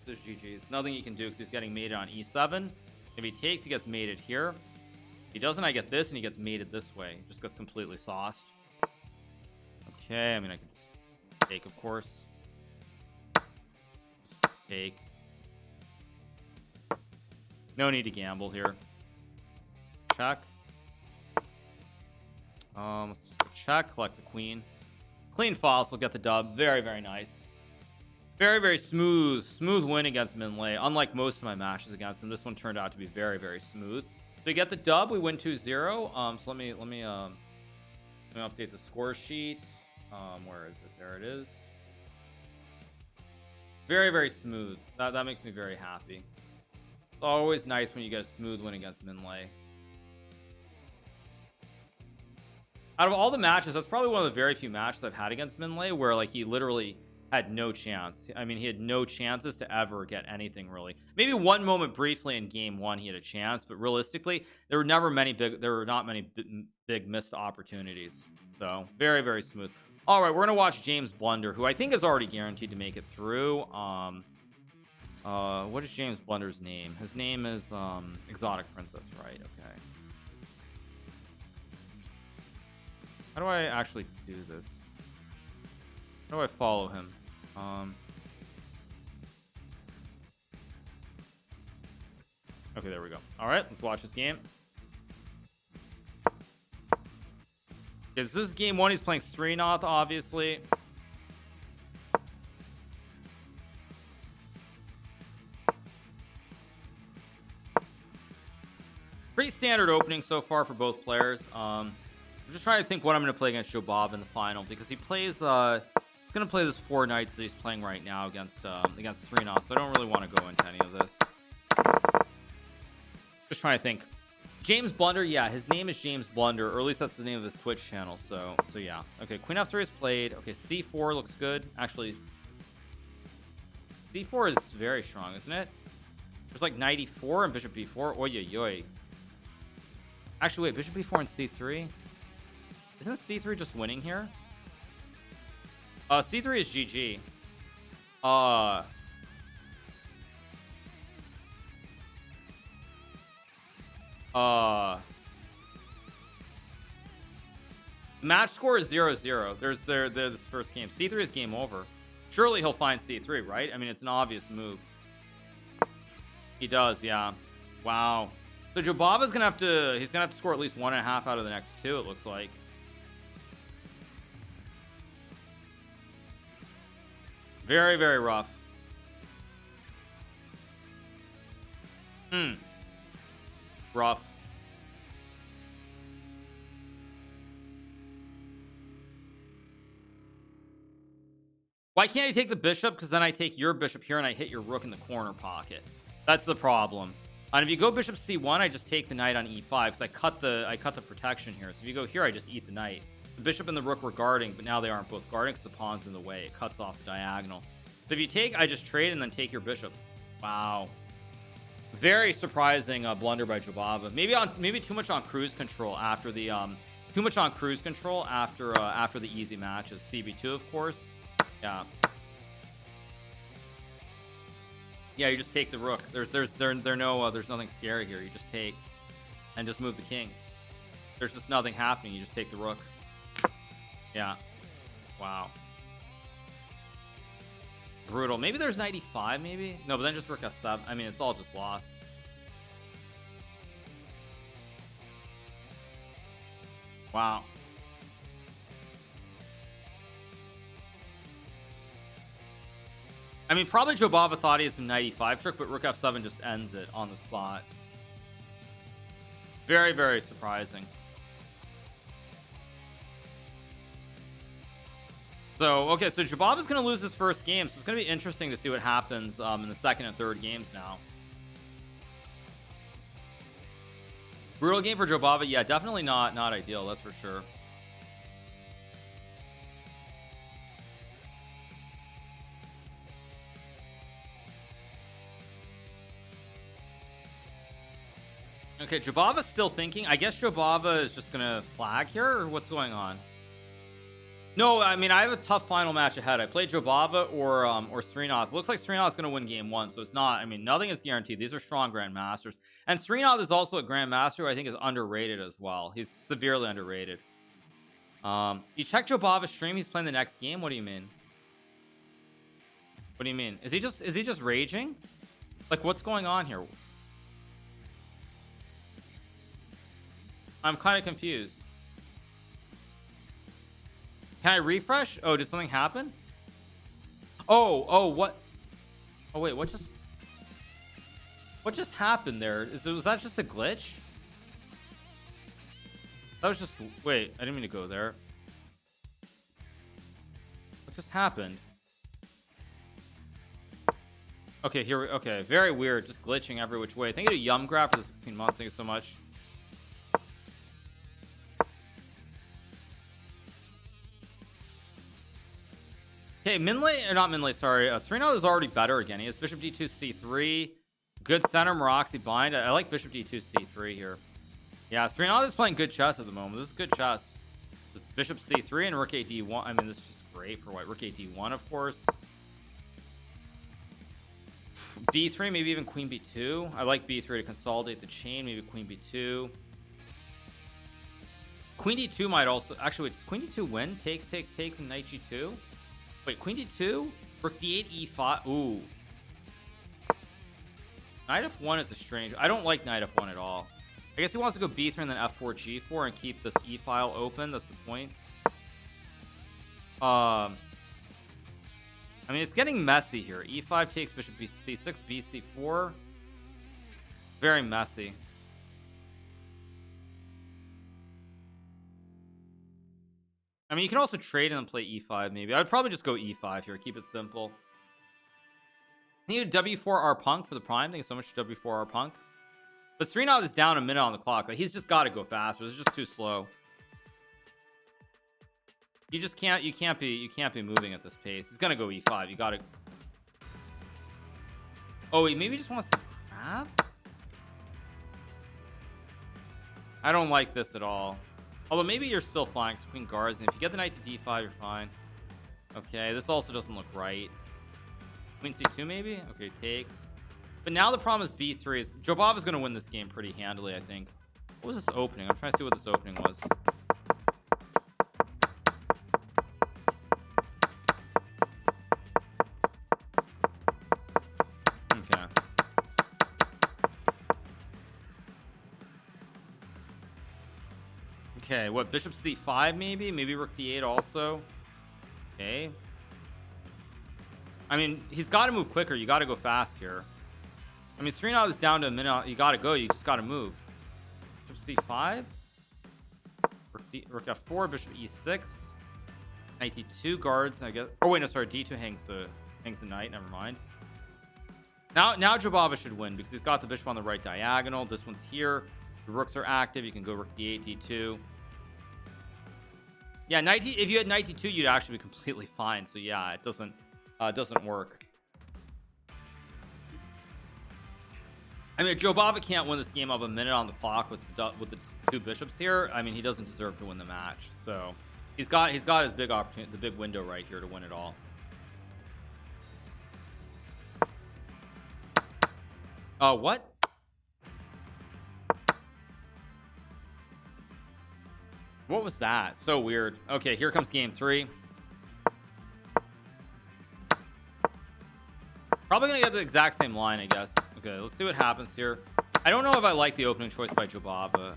This is GG's. Nothing he can do because he's getting mated on e7. If he takes, he gets mated here. If he doesn't, I get this, and he gets mated this way. Just gets completely sauced. Okay, I mean, I can just take, of course. Just take. No need to gamble here. Check. Let's just go check, collect the queen. Clean files will get the dub. Very, very nice. Very, very smooth win against Minlay. Unlike most of my matches against him, this one turned out to be very, very smooth. So we get the dub. We win 2-0. So let me update the score sheet. Where is it? There it is. Very, very smooth. That makes me very happy. It's always nice when you get a smooth win against Minlay. Out of all the matches, that's probably one of the very few matches I've had against Minlay where like he literally had no chance. I mean, he had no chances to ever get anything really. Maybe one moment briefly in game one he had a chance, but realistically, there were not many big missed opportunities. So very, very smooth. All right, we're gonna watch James Blunder, who I think is already guaranteed to make it through. What is James Blunder's name? His name is Exotic Princess, right? Okay. How do I actually do this? How do I follow him? Okay, there we go. All right, let's watch this game. Okay, this is game one. He's playing Srinath, obviously. Pretty standard opening so far for both players. I'm just trying to think what I'm going to play against Jobava in the final, because he plays he's going to play this 4 knights that he's playing right now against Srinath, so I don't really want to go into any of this. Just trying to think. James Blunder, yeah, his name is James Blunder, or at least that's the name of his Twitch channel, so yeah. Okay, Queen F3 is played. Okay, C4 looks good. Actually, C4 is very strong, isn't it? There's like knight E4 and bishop B4. Oy, oy, oy. Actually, wait, bishop B4 and C3? Isn't C3 just winning here? C3 is GG. Match score is 0-0. There's this first game. C3 is game over. Surely he'll find C3, right? I mean, it's an obvious move. He does, yeah. Wow. So Jobava's gonna have to, he's gonna have to score at least 1.5 out of the next 2, it looks like. Very, very rough. Rough. Why can't I take the bishop? Because then I take your bishop here and I hit your rook in the corner pocket. That's the problem. And if you go bishop c1, I just take the knight on e5 because I cut the protection here. So if you go here, I just eat the knight. The bishop and the rook were guarding, but now they aren't both guarding because the pawn's in the way. It cuts off the diagonal. So if you take, I just trade and then take your bishop. Wow. Very surprising blunder by Jobava. Maybe too much on cruise control after the after the easy matches. CB2, of course. Yeah. Yeah, you just take the rook. There's nothing scary here. You just take and just move the king. There's just nothing happening. You just take the rook. Yeah. Wow. Brutal. Maybe there's 95, maybe? No, but then just rook f7. I mean, it's all just lost. Wow. I mean, probably Jobava thought he had some 95 trick, but rook f7 just ends it on the spot. Very, very surprising. So, okay, so Jobava's going to lose his first game, so it's going to be interesting to see what happens in the second and third games now. Brutal game for Jobava. Yeah, definitely not ideal, that's for sure. Okay, Jobava's still thinking. I guess Jobava is just going to flag here, or what's going on? No, I mean, I have a tough final match ahead. I play Jobava or Srinath. Looks like Srinath's going to win game 1, so it's not. I mean, nothing is guaranteed. These are strong grandmasters, and Srinath is also a grandmaster who I think is underrated as well. He's severely underrated. You check Jobava's stream. He's playing the next game. What do you mean? What do you mean? Is he just raging? Like, what's going on here? I'm kind of confused. Can I refresh? Oh, did something happen? Oh, what? Oh, wait, what just happened there? Was that just a glitch? That was just, wait, I didn't mean to go there. What just happened? Okay, okay, very weird, just glitching every which way. Thank you to Yum Grab for the 16 months. Thank you so much. Okay, Minley, or not Minley, sorry. Srinath is already better again. He has Bishop D2 C3. Good center, Moroxy bind. I like Bishop D2 C3 here. Yeah, Srinath is playing good chess at the moment. This is good chess. Bishop C3 and Rook A D1. I mean, this is just great for white. Rook A D1, of course. B3, maybe even Queen B2. I like B3 to consolidate the chain. Maybe Queen B2. Queen D2 might also... Actually, wait, does Queen D2 win? Takes, and Knight G2? Wait, Queen D2? Rook D8, E5. Ooh. Knight F1 is a strange... I don't like Knight F1 at all. I guess he wants to go B3 and then F4, G4 and keep this E file open. That's the point. I mean, it's getting messy here. E5 takes Bishop C6, BC4. Very messy. I mean, you can also trade and then play E5 maybe. I'd probably just go E5 here. Keep it simple. Need a W4R Punk for the prime. Thank you so much, W4R Punk. But Srinath is down a minute on the clock. Like, he's just got to go faster. It's just too slow. You just can't. You can't be moving at this pace. He's gonna go E5. You gotta. Oh, he maybe just wants to grab. I don't like this at all. Although maybe you're still fine because Queen guards, and if you get the knight to D5, you're fine. Okay, this also doesn't look right. Queen C2 maybe. Okay, takes. But now the problem is B3 is Jobava is going to win this game pretty handily, I think. What was this opening? I'm trying to see what this opening was. Okay. Okay, what? Bishop C5 maybe? Maybe Rook D8 also. Okay. I mean, he's got to move quicker. You got to go fast here. I mean, Srinath is down to a minute. You got to go. You just got to move. Bishop C5. Rook F4. Bishop E6. Knight D2 guards, I guess. Oh, wait, no, sorry. D2 hangs the knight. Never mind. Now Jobava should win because he's got the bishop on the right diagonal. This one's here. The rooks are active. You can go Rook D8, D2. Yeah, if you had Knight D2, you'd actually be completely fine. So yeah, it doesn't work. I mean, Jobava can't win this game of a minute on the clock with the two bishops here. I mean, he doesn't deserve to win the match. So he's got his big opportunity, the big window right here to win it all. What? What was that? So weird. Okay, here comes game 3. Probably gonna get the exact same line, I guess. Okay, let's see what happens here. I don't know if I like the opening choice by Jobava.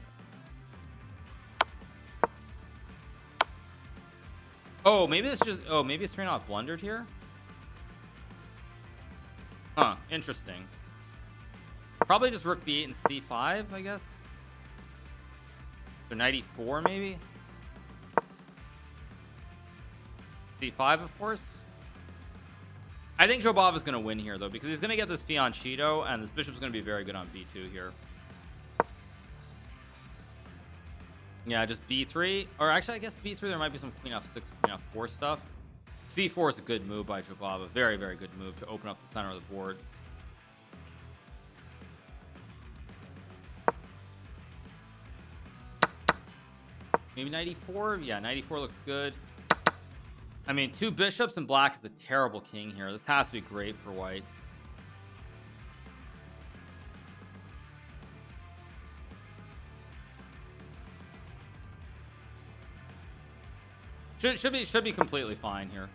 Oh, maybe it's just... Oh, maybe Srinath blundered here? Huh, interesting. Probably just Rook B8 and C5, I guess. So Knight E4, maybe? C5, of course. I think Jobava is going to win here, though, because he's going to get this fianchetto, and this bishop's going to be very good on B2 here. Yeah, just B3. Or actually, I guess B3, there might be some Queen F6, Queen F4 stuff. C4 is a good move by Jobava. Very, very good move to open up the center of the board. Maybe Knight E4? Yeah, Knight E4 looks good. I mean, 2 bishops and black is a terrible king here. This has to be great for white. Should be completely fine here.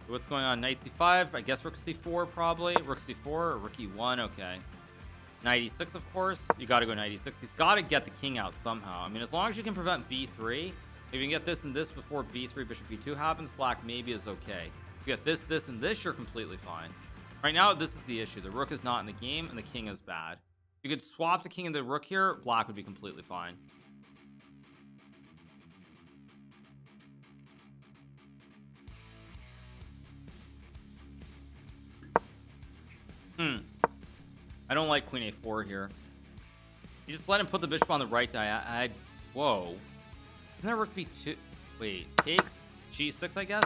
What's going on? Knight c5. I guess rook c4 probably. Rook c4 or rook e1. Okay. Knight e6, of course. You got to go knight e6. He's got to get the king out somehow. I mean, as long as you can prevent b3, if you can get this and this before b3, bishop b2 happens, black maybe is okay. If you get this, this, and this, you're completely fine. Right now, this is the issue. The rook is not in the game, and the king is bad. If you could swap the king and the rook here, black would be completely fine. I don't like queen a4 here. You just let him put the bishop on the right die. Whoa. Isn't that rook b2? Wait, takes g6, I guess.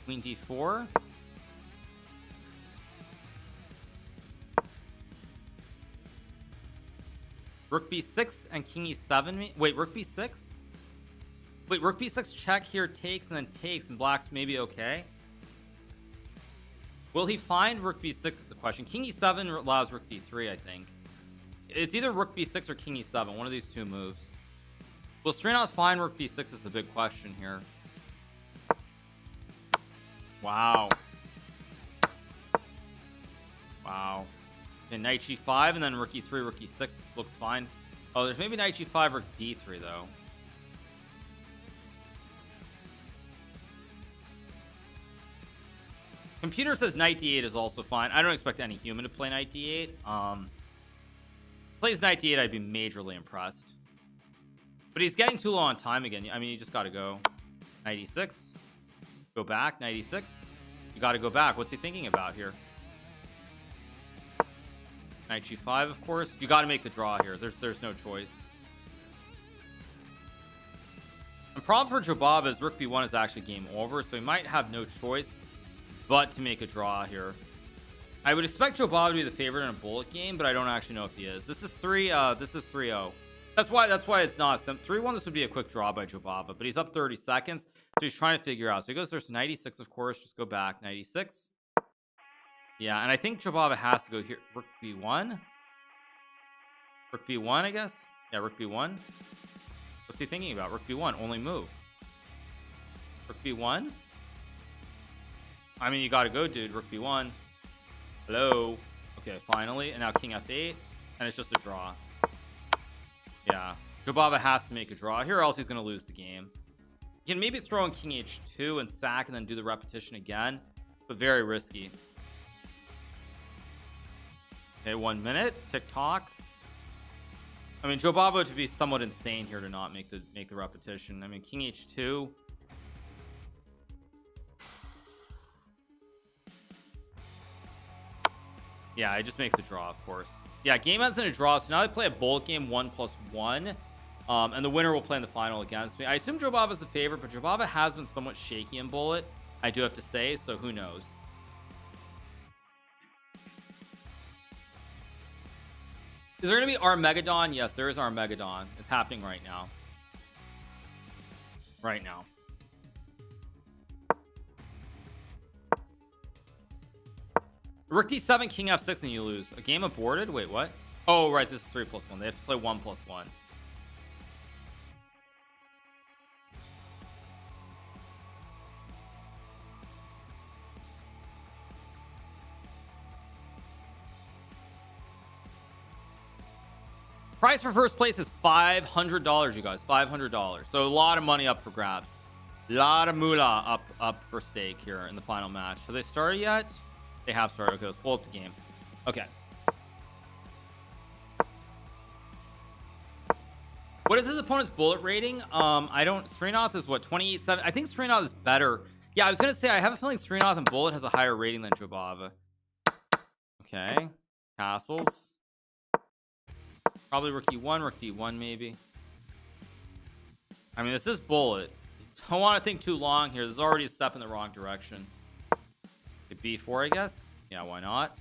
Queen d4. Rook b6 and king e7. Wait, rook b6? Wait, rook b6 check here, takes, and then takes, and black's maybe okay. Will he find rook b6 is the question. King e7 allows rook d3, I think. It's either rook b6 or king e7, one of these two moves. Will Srinath find rook b6 is the big question here. Wow. Wow. Okay, knight g5 and then rook e3, rook e6 looks fine. Oh, there's maybe knight g5, rook d3 though. Computer says knight d8 is also fine. I don't expect any human to play knight d8. Plays knight d8, I'd be majorly impressed. But he's getting too low on time again. I mean, you just got to go knight e6. Go back, knight e6. You got to go back. What's he thinking about here? Knight g5, of course. You got to make the draw here. There's no choice. The problem for Jobava is rook b1 is actually game over, so he might have no choice but to make a draw here. I would expect Jobava to be the favorite in a bullet game, but I don't actually know if he is. This is 3-0. That's why it's not 3-1. This would be a quick draw by Jobava, but he's up 30 seconds, so he's trying to figure out. So he goes, there's knight e6, of course. Just go back, knight e6. Yeah, and I think Jobava has to go here. Rook b1. Rook b1, I guess. Yeah, rook b1. What's he thinking about? Rook b1, only move. Rook b1. I mean, you gotta go, dude. Rook b1. Hello. Okay, finally. And now king f8. And it's just a draw. Yeah. Jobava has to make a draw here, or else he's gonna lose the game. You can maybe throw in king h2 and sack and then do the repetition again, but very risky. Okay, 1 minute. Tick-tock. I mean, Jobava would be somewhat insane here to not make the repetition. I mean, king h2. Yeah, it just makes a draw, of course. Yeah, game ends in a draw, so now they play a bullet game 1+1, and the winner will play in the final against me. I assume Jobava is the favorite, but Jobava has been somewhat shaky in bullet, I do have to say, so who knows. Is there going to be Armageddon? Yes, there is Armageddon. It's happening right now. Right now. Rook d7, king f6, and you lose. A game aborted? Wait, what? Oh, right, this is 3+1. They have to play 1+1. Price for first place is $500, you guys. $500. So a lot of money up for grabs. A lot of moolah up for stake here in the final match. Have they started yet? They have started. Okay, let's pull up the game. Okay. What is his opponent's bullet rating? Srinath is what, 28.7? I think Srinath is better. Yeah, I was gonna say I have a feeling Srinath and bullet has a higher rating than Jobava. Okay. Castles. Probably rook e1, rook d1 maybe. I mean, this is bullet. Don't want to think too long here. There's already a step in the wrong direction. B4, I guess. Yeah, why not?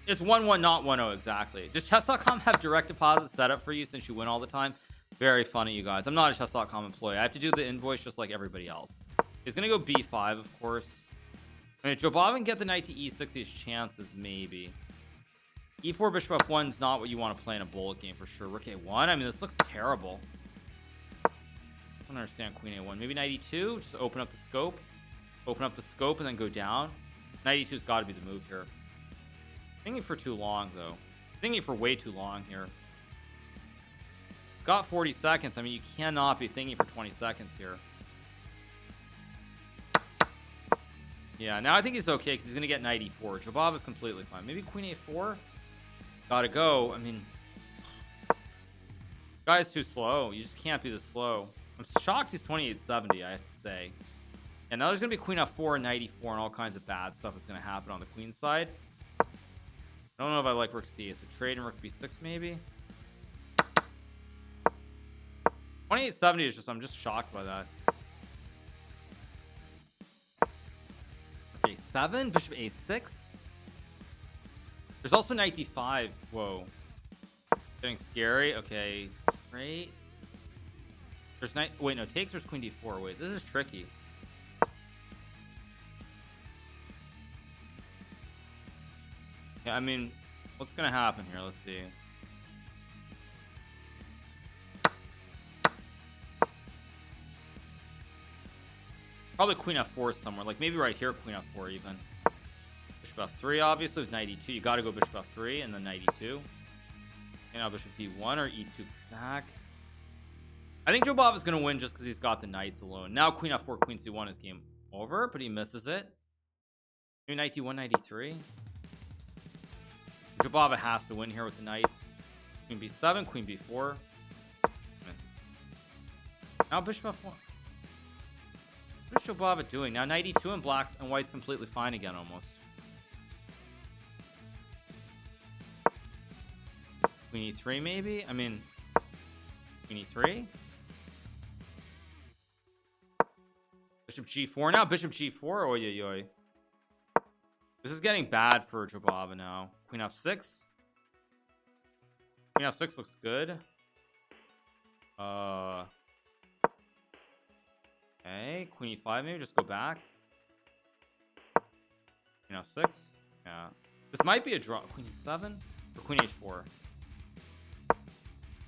It's 1-1, not 1-0 exactly. Does chess.com have direct deposit set up for you since you win all the time? Very funny, you guys. I'm not a chess.com employee. I have to do the invoice just like everybody else. He's gonna go b5, of course. I mean, Jobava can get the knight to e6. He has chances, maybe. e4 bishop f1 is not what you want to play in a bullet game for sure. Rook a1. I mean, this looks terrible. I don't understand queen a1. Maybe knight e2. Just open up the scope. Open up the scope and then go down. Knight e2's got to be the move here. Thinking for too long, though. Thinking for way too long here. It's got 40 seconds. I mean, you cannot be thinking for 20 seconds here. Yeah, now I think he's okay because he's going to get knight e4. Jobava's completely fine. Maybe queen a4? Gotta go. I mean, guy's too slow. You just can't be this slow. I'm shocked he's 2870, I have to say. And now there's going to be queen f4 and knight e4 and all kinds of bad stuff is going to happen on the queen side. I don't know if I like rook c. It's a trade and rook b6 maybe. 2870 is just, I'm just shocked by that. Okay, 7, bishop a6. There's also knight d5. Whoa. Getting scary. Okay, trade. There's knight, wait, no, takes, there's queen d4. Wait, this is tricky. Yeah, I mean, what's gonna happen here? Let's see. Probably queen f4 somewhere, like maybe right here, queen f4 even. Bishop f3, obviously, with knight e2. You gotta go bishop f3 and then knight e2. And now bishop d1 or e2 back. I think Jobava's gonna win just because he's got the knights alone. Now queen f4, queen c1 is game over, but he misses it. Maybe knight d1, knight e3. Jobava has to win here with the knights. Queen b7, queen b4. Now bishop f1. What is Jobava doing? Now knight e2 and black's and white's completely fine again almost. Queen e3 maybe? I mean, queen e3. Bishop g4 now. Bishop g4. Oy, oy, oy. This is getting bad for Jobava now. Queen f6. Queen f6 looks good. Okay, queen e5 maybe, just go back. Queen f6. Yeah. This might be a draw. Queen e7 or queen h4.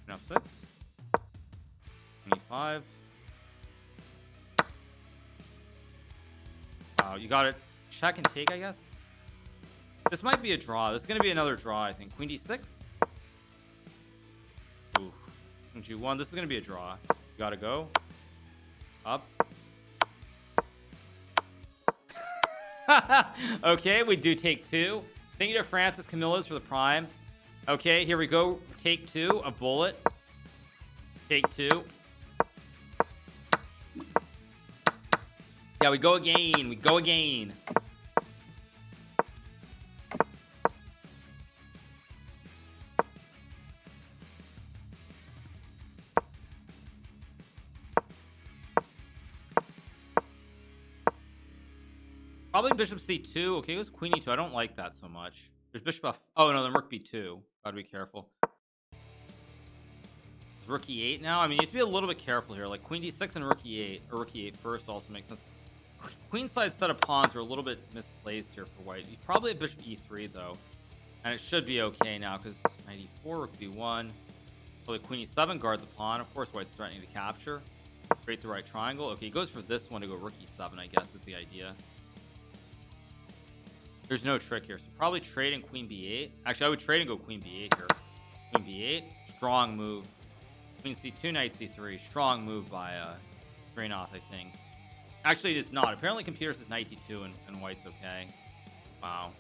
Queen f6. Queen e5. Wow, you got it. Check and take, I guess. This might be a draw. This is going to be another draw, I think. Queen d6. Ooh. Queen g1. This is going to be a draw. You got to go. Up. Okay, we do take 2. Thank you to Francis Camillas for the prime. Okay, here we go. Take 2. A bullet. Take 2. Yeah, we go again. We go again. Probably bishop c2. Okay, it was queen e2. I don't like that so much. There's bishop f. Oh no, then rook b2. Gotta be careful. Rook e8 now. I mean, you have to be a little bit careful here. Like queen d6 and rook e8, or rook e8 first also makes sense. Queen side set of pawns are a little bit misplaced here for white. Probably a bishop e3 though, and it should be okay now because knight e4, rook b1. Probably queen e7, guard the pawn. Of course, white's threatening to capture. Create the right triangle. Okay, he goes for this one to go rook e7. I guess is the idea. There's no trick here, so probably trading queen b8. Actually, I would trade and go queen b8 here. Queen b8, strong move. Queen c2, knight c3, strong move by Srinath, I think. Actually, it's not. Apparently, computer says knight d2 and white's okay. Wow.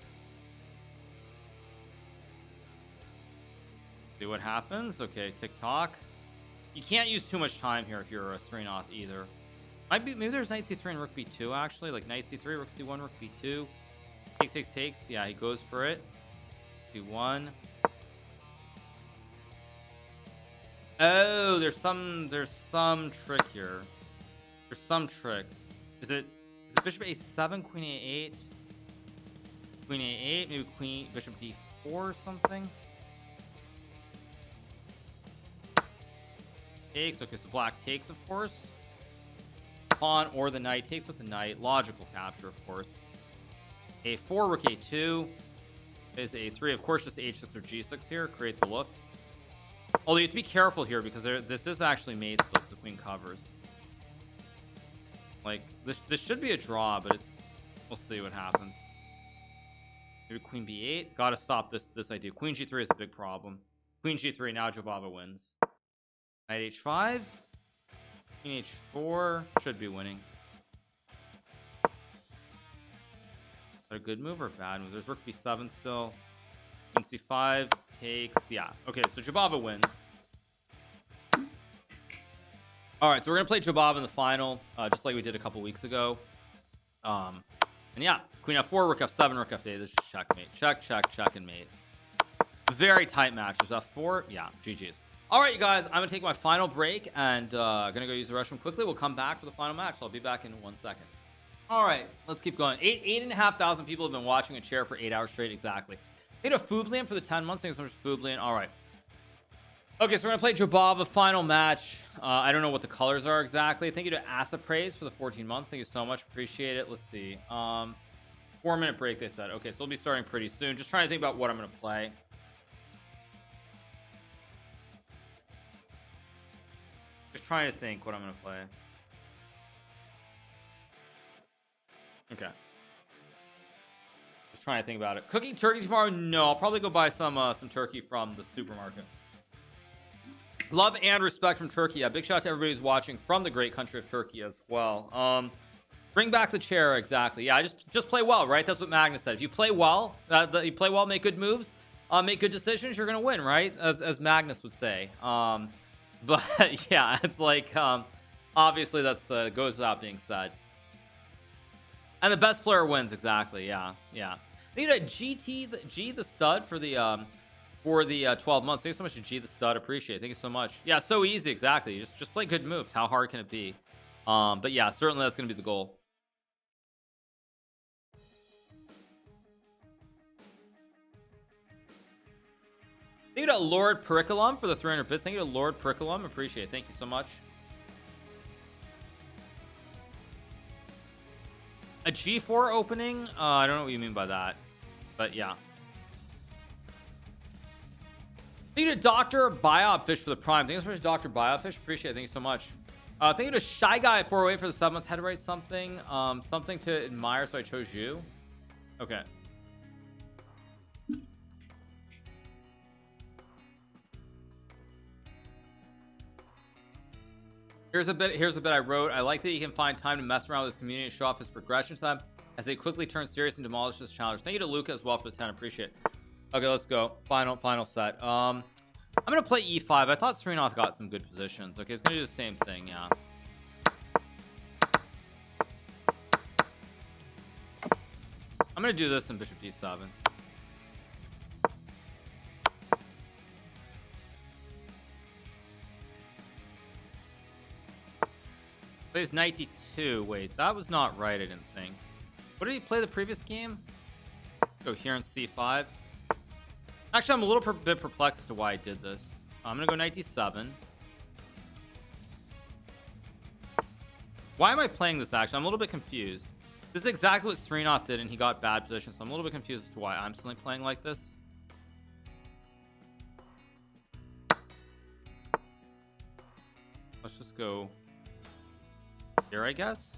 See what happens. Okay, tick-tock. You can't use too much time here if you're a Srinath either. Might be, maybe there's knight c3 and rook b2 actually, like knight c3, rook c1, rook b2. Takes. Yeah, he goes for it. c1. Oh, there's some trick here. There's some trick. Is it bishop a7, queen a8? Queen a8, maybe queen bishop or something. Takes. Okay, so black takes, of course. Pawn or the knight. Takes with the knight. Logical capture, of course. A4, rook A2. Is A3. Of course, just H6 or G6 here. Create the look. Although you have to be careful here because this is actually mate still if the queen covers. Like, this should be a draw, but it's... We'll see what happens. Maybe queen B8. Gotta stop this idea. Queen G3 is a big problem. Queen G3. Now Jobava wins. Knight H5. Queen H4. Should be winning. Is that a good move or a bad move? There's rook B7 still. Queen C5 takes. Yeah. Okay, so Jobava wins. Alright, so we're gonna play Jobava in the final, just like we did a couple weeks ago. And yeah, Queen F4, Rook F7, Rook F8. This is checkmate. Check, and mate. Very tight match. There's F4. Yeah, GG's. Alright, you guys, I'm gonna take my final break and gonna go use the restroom quickly. We'll come back for the final match. So I'll be back in 1 second. Alright, let's keep going. 8,500 people have been watching a chair for 8 hours straight. Exactly. Paid a Fublian for the 10 months. Thanks so much for Fublian. Alright. Okay, so we're gonna play Jobava final match. I don't know what the colors are exactly. Thank you to Asa Praise for the 14 months. Thank you so much. Appreciate it. Let's see. 4-minute break, they said. Okay, so we'll be starting pretty soon. Just trying to think about what I'm gonna play. Just trying to think what I'm gonna play. Okay. Just trying to think about it. Cooking turkey tomorrow? No, I'll probably go buy some turkey from the supermarket. Love and respect from Turkey. Big shout out to everybody who's watching from the great country of Turkey as well. Bring back the chair. Exactly. Yeah, just play well, right? That's what Magnus said. If you play well, make good moves, make good decisions, you're gonna win, right? As Magnus would say. But yeah, it's like obviously that's goes without being said. And the best player wins. Exactly. Yeah. Thank you to G the stud for the 12 months. Thank you so much to G the stud. Appreciate it. Thank you so much. Yeah, so easy. Exactly. Just play good moves. How hard can it be? But yeah, certainly that's gonna be the goal. Thank you to Lord Periculum for the 300 bits. Thank you to Lord Periculum. Appreciate it. Thank you so much. A G4 opening? I don't know what you mean by that, but yeah. Thank you to Dr. Biopfish for the prime. Thank you so much, Dr. Biopfish. Appreciate it. Thank you so much. Thank you to Shy Guy at 408 for the 7 months. Had to write something. Something to admire, so I chose you. Okay. Here's a bit I wrote. I like that you can find time to mess around with his community and show off his progression time as they quickly turn serious and demolish this challenge. Thank you to Luca as well for the 10. Appreciate it. Okay, let's go. Final set. I'm gonna play E5. I thought Srinath got some good positions. Okay, it's gonna do the same thing. Yeah. I'm gonna do this in Bishop D7. Plays knight D2. Wait, that was not right. I didn't think. What did he play the previous game? Go here in C5. Actually, I'm a little bit perplexed as to why I did this. I'm gonna go knight D7. Why am I playing this? Actually, I'm a little bit confused. This is exactly what Srinath did, and he got bad position. So I'm a little bit confused as to why I'm suddenly playing like this. Let's just go here, I guess.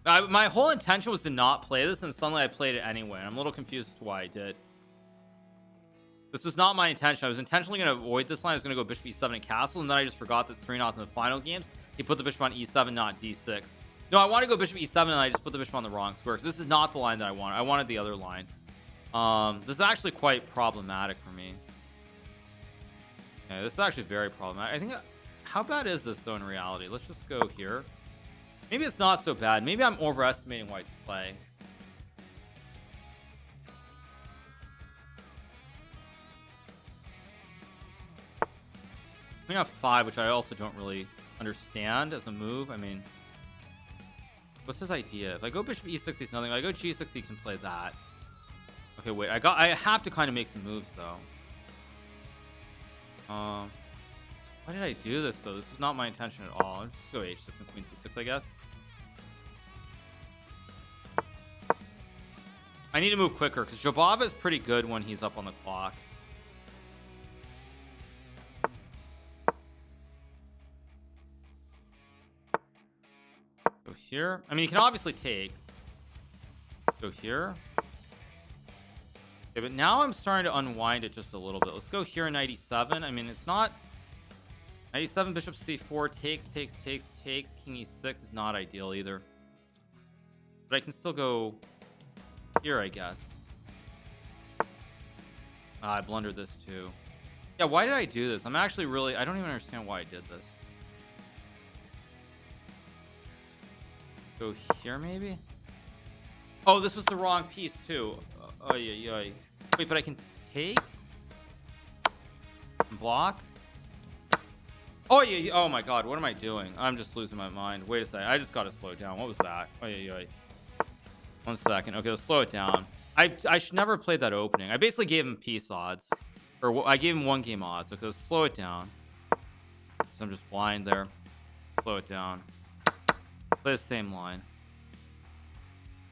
My whole intention was to not play this, and suddenly I played it anyway. And I'm a little confused as to why I did. This was not my intention. I was intentionally going to avoid this line. I was going to go bishop e7 and castle, and then I just forgot that Srinath in the final games, he put the bishop on e7, not d6. No, I want to go bishop e7, and I just put the bishop on the wrong square, because this is not the line that I wanted. I wanted the other line. This is actually quite problematic for me. Okay, this is actually very problematic. I think... How bad is this, though, in reality? Let's just go here. Maybe it's not so bad. Maybe I'm overestimating White's play. Queen f5, which I also don't really understand as a move. I mean, What's his idea? If I go bishop e6, he's nothing. If I go g6, he can play that. Okay, wait. I have to kind of make some moves though. Why did I do this though? This was not my intention at all. I'll just go h6 and queen c6, I guess. I need to move quicker because Jobava is pretty good when he's up on the clock. Go here. I mean, you can obviously take. Go here. Okay, but now I'm starting to unwind it just a little bit. Let's go here, knight e7. I mean, it's not... Knight e7, bishop c4, takes, king e6 is not ideal either. But I can still go here, I guess. I blundered this too. Yeah, why did I do this? I'm actually really... I don't even understand why I did this. Go here, maybe? Oh, this was the wrong piece too. Oh, yeah. Wait, but I can take? Block? Oh, yeah. Oh, my God. What am I doing? I'm just losing my mind. Wait a second. I just got to slow down. What was that? Oh, yeah. 1 second. Okay, let's slow it down. I should never have played that opening. I basically gave him piece odds. Or I gave him 1 game odds. Okay, let's slow it down. So I'm just blind there. Slow it down. Play the same line.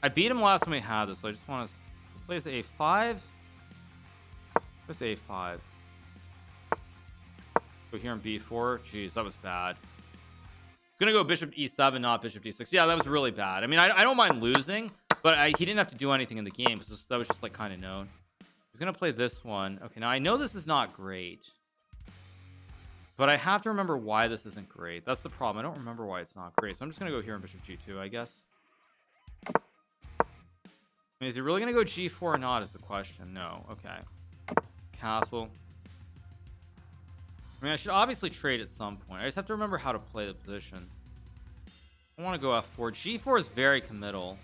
I beat him last time we had this, so I just want to play this a5. Where's a5? Go here on b4. Jeez, that was bad. It's gonna go bishop e7, not bishop d6. Yeah, that was really bad. I mean, I don't mind losing, but he didn't have to do anything in the game because that was just like kind of known. He's gonna play this one. Okay, now I know this is not great, but I have to remember why this isn't great. That's the problem. I don't remember why it's not great. So I'm just going to go here on bishop g2, I guess. I mean, is he really going to go g4 or not is the question. No. Okay. Castle. I mean, I should obviously trade at some point. I just have to remember how to play the position. I want to go f4. g4 is very committal.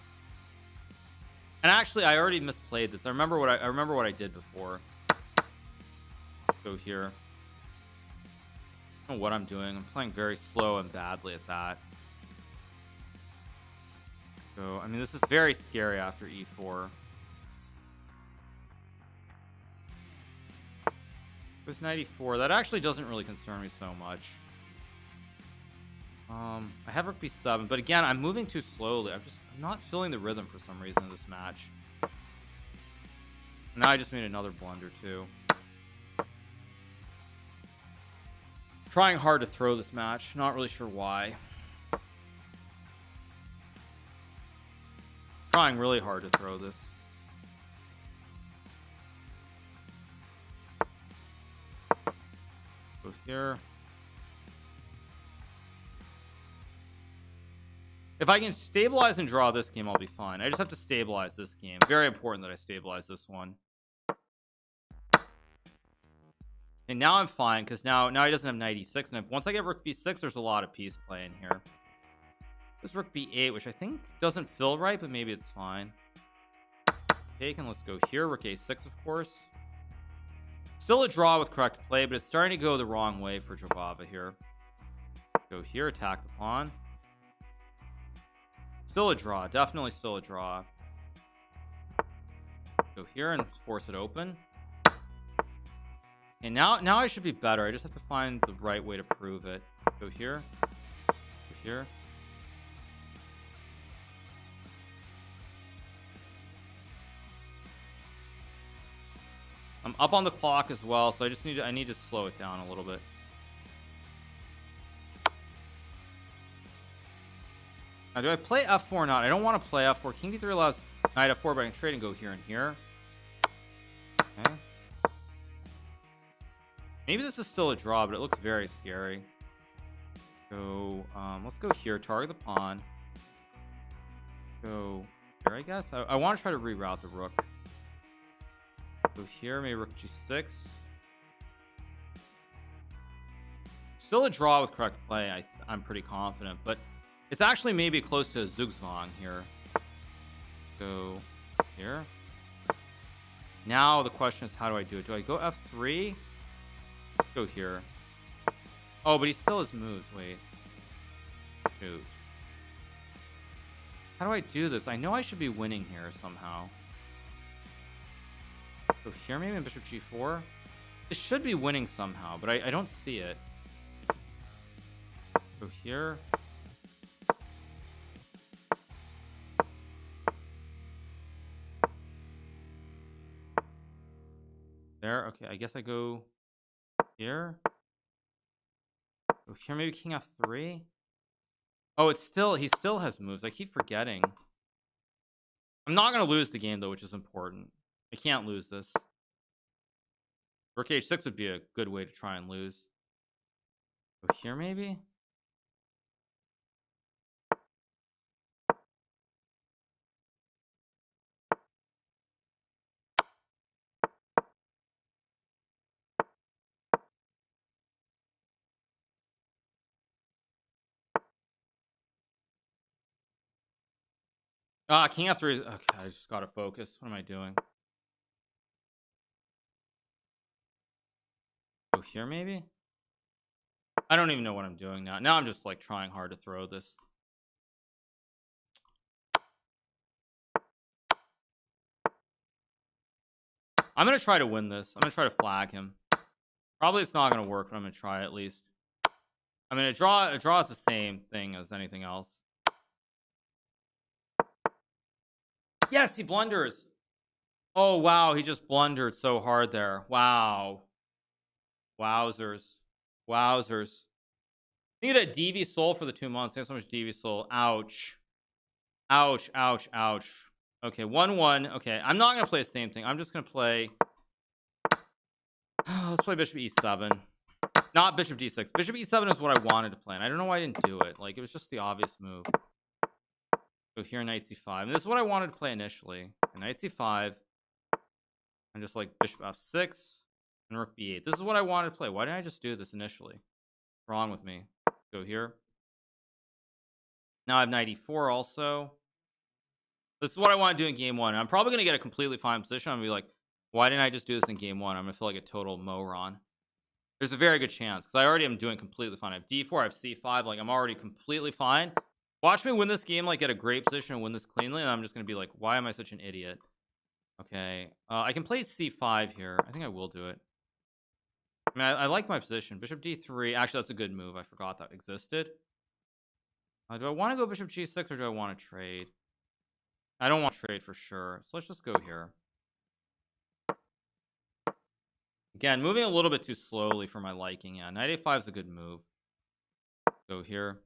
And actually, I already misplayed this. I remember what I did before. Go here. I don't know what I'm doing. I'm playing very slow and badly at that. So, I mean, this is very scary after e4. There's knight e4. That actually doesn't really concern me so much. I have rook b7, but again, I'm moving too slowly. I'm not feeling the rhythm for some reason in this match. Now I just made another blunder too. Trying hard to throw this match. Not really sure why. Trying really hard to throw this. Go here. If I can stabilize and draw this game, I'll be fine. I just have to stabilize this game. Very important that I stabilize this one. And now I'm fine because now he doesn't have knight e6. And once I get rook b6, there's a lot of piece play in here. There's rook b8, which I think doesn't feel right, but maybe it's fine. Taken. Let's go here. Rook a6, of course. Still a draw with correct play, but it's starting to go the wrong way for Jobava here. Go here. Attack the pawn. Still a draw. Definitely still a draw. Go here and force it open. And now I should be better. I just have to find the right way to prove it. Go here. Go here. I'm up on the clock as well, so I need to slow it down a little bit. Now, do I play f4 or not? I don't want to play f4. King d3 allows knight f4, but I can trade and go here and here. Okay. Maybe this is still a draw, but it looks very scary. Go, let's go here. Target the pawn. Go here, I guess. I want to try to reroute the rook. Go here, maybe rook g6. Still a draw with correct play. I'm pretty confident, but it's actually maybe close to a zugzwang here. Go here. Now the question is, how do I do it? Do I go f3? Go here. Oh, but he still has moves. Wait. Shoot. How do I do this? I know I should be winning here somehow. Go here maybe in bishop g4. This should be winning somehow, but I don't see it. Go here. There. Okay, I guess I go here. Go here, maybe king f3. Oh, it's still, he still has moves. I keep forgetting. I'm not gonna lose the game though, which is important. I can't lose this. Rook h6 would be a good way to try and lose. Go here maybe. King f3 is okay. I just gotta focus. What am I doing? Go here maybe. I don't even know what I'm doing now. Now I'm just like trying hard to throw this. I'm gonna try to win this. I'm gonna try to flag him. Probably it's not gonna work, but I'm gonna try at least. I mean, a draw is the same thing as anything else. Yes, he blunders. Oh wow, he just blundered so hard there. Wow. Wowzers. Wowzers. Think of that DV soul for the 2 months. Thanks so much, DV soul. Ouch. Ouch, ouch, ouch. Okay, 1-1. Okay, I'm not gonna play the same thing. I'm just gonna play. Let's play bishop e7. Not bishop d6. Bishop e7 is what I wanted to play, and I don't know why I didn't do it. Like, it was just the obvious move. Go here, knight c5. And this is what I wanted to play initially. Knight c5. And just like bishop f6 and rook b8. This is what I wanted to play. Why didn't I just do this initially? What's wrong with me? Go here. Now I have knight e4 also. This is what I want to do in game one. I'm probably going to get a completely fine position. I'm going to be like, why didn't I just do this in game one? I'm going to feel like a total moron. There's a very good chance because I already am doing completely fine. I have d4, I have c5. Like, I'm already completely fine. Watch me win this game, like, get a great position and win this cleanly. And I'm just going to be like, why am I such an idiot? Okay. I can play c5 here. I think I will do it. I mean, I like my position. Bishop d3. Actually, that's a good move. I forgot that existed. Do I want to go bishop g6 or do I want to trade? I don't want to trade for sure. So let's just go here. Again, moving a little bit too slowly for my liking. Yeah, knight a5 is a good move. Go here.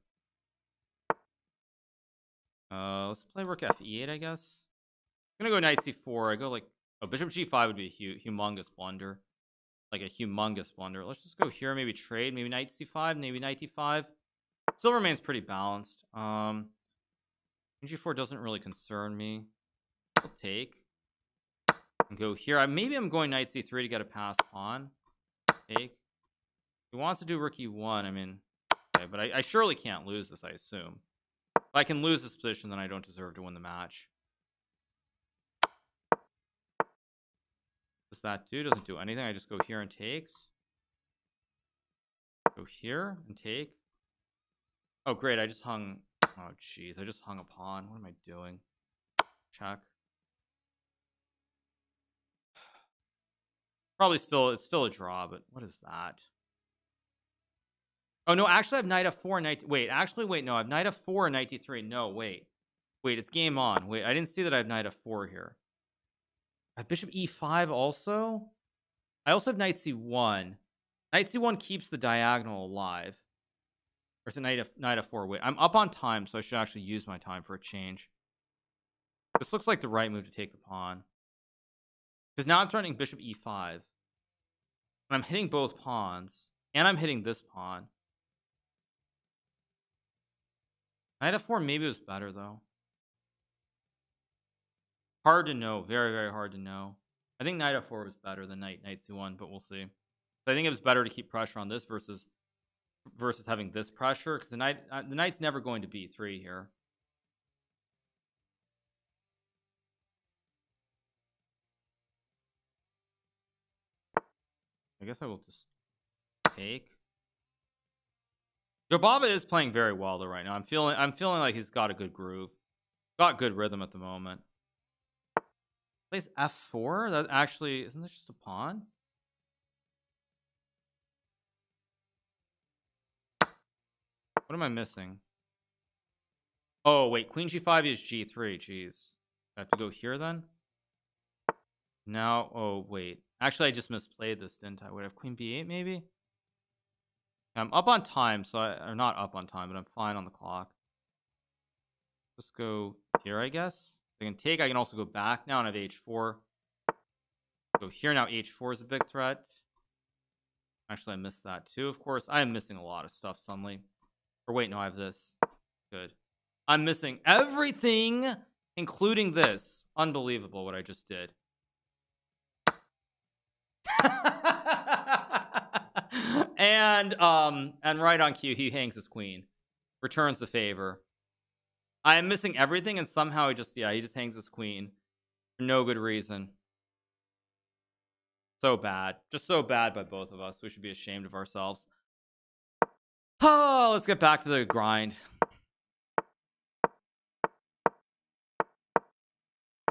Let's play rook f8, I guess. I'm gonna go knight c4. I go like, oh, bishop g5 would be a humongous blunder. Like a humongous blunder. Let's just go here, maybe trade, maybe knight c5, maybe knight d5. Still remains pretty balanced. G4 doesn't really concern me. I'll take and go here. Maybe I'm going knight c3 to get a pass pawn. Take. He wants to do rook e1. I mean, okay, but I surely can't lose this, I assume. If I can lose this position, then I don't deserve to win the match. Does that do? Doesn't do anything. I just go here and takes. Go here and take. Oh, great. I just hung. Oh, jeez. I just hung a pawn. What am I doing? Check. Probably still, it's still a draw, but what is that? Oh, no. Actually, I have knight f4, knight. Wait, actually, wait. No, I have knight f4 and knight d3. No, wait. Wait, it's game on. Wait, I didn't see that I have knight f4 here. I have bishop e5 also. I also have knight c1. Knight c1 keeps the diagonal alive. Or is it knight f4? Wait, I'm up on time, so I should actually use my time for a change. This looks like the right move to take the pawn. Because now I'm threatening bishop e5. And I'm hitting both pawns. And I'm hitting this pawn. Knight f4 maybe was better, though. Hard to know. Very, very hard to know. I think knight f4 was better than knight c1, but we'll see. So I think it was better to keep pressure on this versus having this pressure, because the knight's never going to b3 here. I guess I will just take. Jobava is playing very well though right now. I'm feeling like he's got a good groove. Got good rhythm at the moment. Plays f4. That actually isn't this just a pawn? What am I missing? Oh wait, queen g5 is g3. Jeez, I have to go here then. Now, oh wait, actually I just misplayed this, didn't I? Would I have queen b8 maybe? I'm up on time, so or not up on time, but I'm fine on the clock. Let's go here, I guess. I can take. I can also go back now and have h4. Go here now. h4 is a big threat. Actually, I missed that too. Of course, I am missing a lot of stuff suddenly. Or wait, no, I have this. Good. I'm missing everything, including this. Unbelievable what I just did. and right on cue, he hangs his queen, returns the favor. I am missing everything, and somehow he just hangs his queen for no good reason. So bad, just so bad by both of us. We should be ashamed of ourselves. Oh, let's get back to the grind.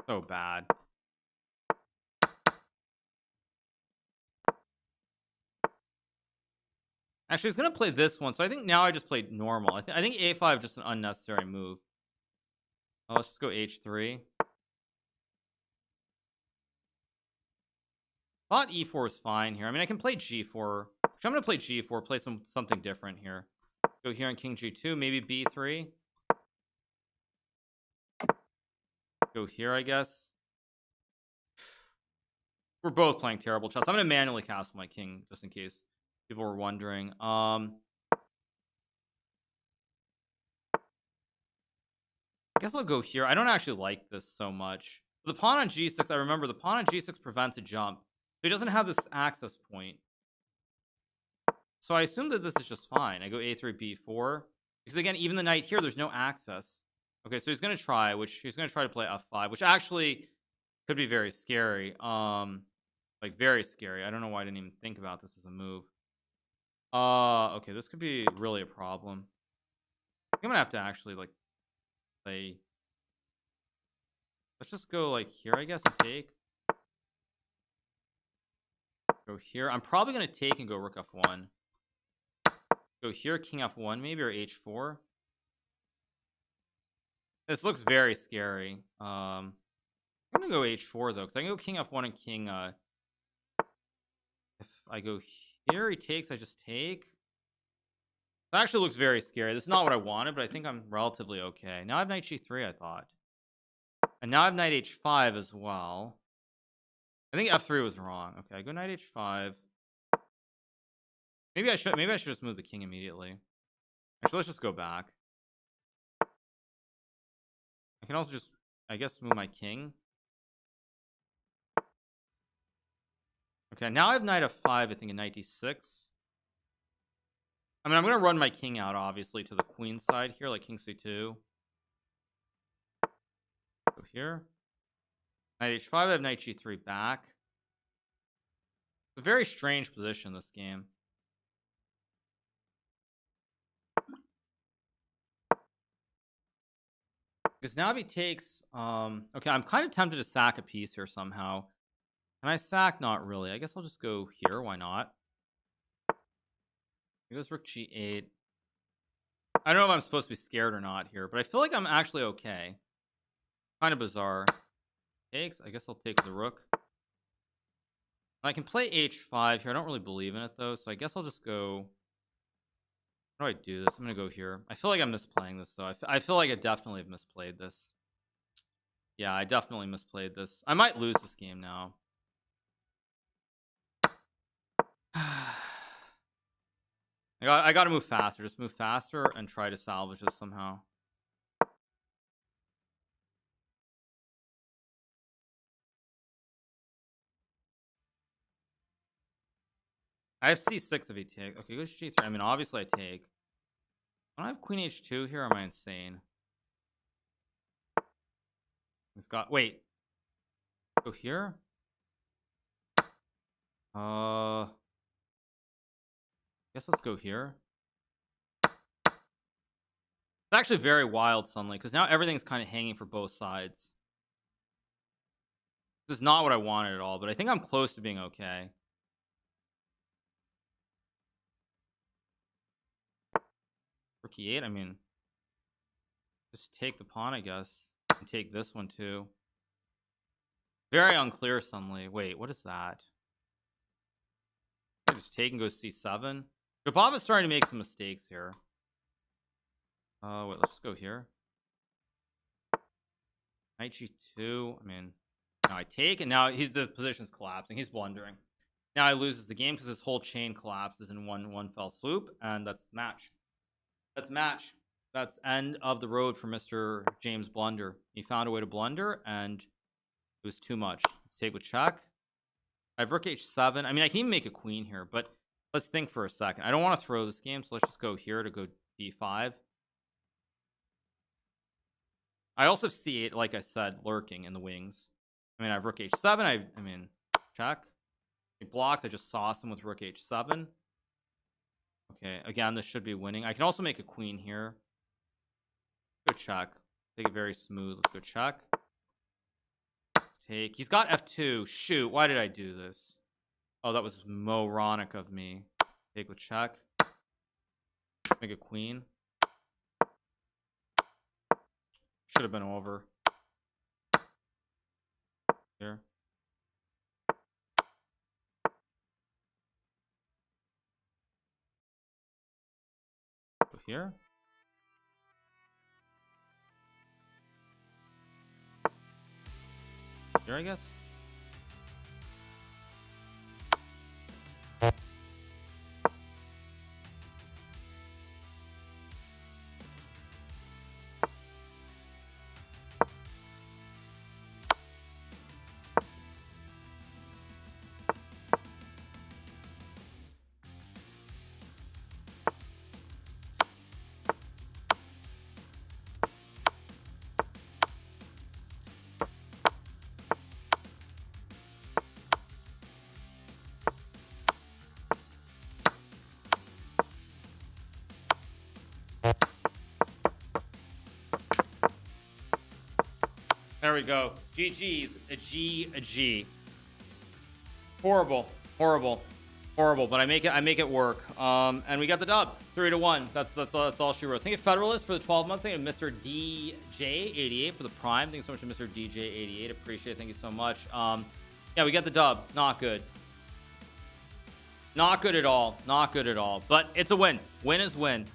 So bad. Actually, he's gonna play this one, so I think now I just played normal. I think a5 just an unnecessary move. Oh, let's just go h3. Thought e4 is fine here. I mean, I can play g4. Actually, I'm gonna play g4, play something different here. Go here on king g2, maybe b3. Go here, I guess. We're both playing terrible chess. I'm gonna manually castle my king just in case people were wondering. I guess I'll go here. I don't actually like this so much. The pawn on g6, I remember the pawn on g6 prevents a jump. So he doesn't have this access point. So I assume that this is just fine. I go a3, b4. Because again, even the knight here, there's no access. Okay, so he's going to try, he's going to try to play f5, which actually could be very scary. Like very scary. I don't know why I didn't even think about this as a move. Okay, this could be really a problem. I'm going to have to actually like play. Let's just go like here, I guess, and take. Go here. I'm probably going to take and go rook f1. Go here, king f1 maybe, or h4. This looks very scary. I'm gonna go h4 though, because I can go king f1 and king. If I go here, he takes. I just take. That actually looks very scary. This is not what I wanted, but I think I'm relatively okay. Now I have knight g3. I thought, and now I have knight h5 as well. I think f3 was wrong. Okay, I go knight h5. Maybe I should just move the king immediately. Actually, let's just go back. I can also just, I guess, move my king. Okay, now I have knight f5, I think, and knight d6. I mean, I'm going to run my king out, obviously, to the queen side here, like king c2. Go here. Knight h5, I have knight g3 back. It's a very strange position, this game. Because now if he takes, okay, I'm kind of tempted to sack a piece here somehow. Can I sack? Not really. I guess I'll just go here. Why not? He goes rook g8. I don't know if I'm supposed to be scared or not here, but I feel like I'm actually okay. Kind of bizarre. Takes. I guess I'll take the rook. I can play h5 here. I don't really believe in it though, so I guess I'll just go. How do I do this? I'm gonna go here. I feel like I'm misplaying this though. I feel like I definitely have misplayed this. Yeah, I definitely misplayed this. I might lose this game now. I gotta move faster. Just move faster and try to salvage this somehow. I have c6 if he takes. Okay, goes g3. I mean, obviously I take. I don't have queen h2 here. Am I insane? He's got. Wait. Go here. Guess let's go here. It's actually very wild suddenly because now everything's kind of hanging for both sides. This is not what I wanted at all, but I think I'm close to being okay. Rook e8, I mean, just take the pawn, I guess, and take this one too. Very unclear suddenly. Wait, what is that? I just take and go c7. Jobava's starting to make some mistakes here. Wait, let's just go here. Knight g2. I mean, now I take, and now the position's collapsing. He's blundering. Now he loses the game because his whole chain collapses in one fell swoop, and that's match. That's match. That's end of the road for Mr. James Blunder. He found a way to blunder, and it was too much. Let's take with check. I have rook h7. I mean, I can even make a queen here, but let's think for a second. I don't want to throw this game, so let's just go here to go d5. I also have c8, like I said, lurking in the wings. I mean, I have rook h7. I mean, check. He blocks. I just sauce him with rook h7. Okay, again, this should be winning. I can also make a queen here. Go check. Take it very smooth. Let's go check. Take. He's got f2. Shoot, why did I do this? Oh, that was moronic of me. Take with check. Make a queen. Should have been over. Here. Go here. Here, I guess. There we go. GG's. A G. Horrible. But I make it work. And we got the dub. 3-1. That's all she wrote. Thank you, Federalist, for the 12 months. Thank you, Mr. DJ88 for the Prime. Thanks so much to Mr. DJ88. Appreciate it. Thank you so much. Yeah, we got the dub. Not good. Not good at all. But it's a win. Win is win.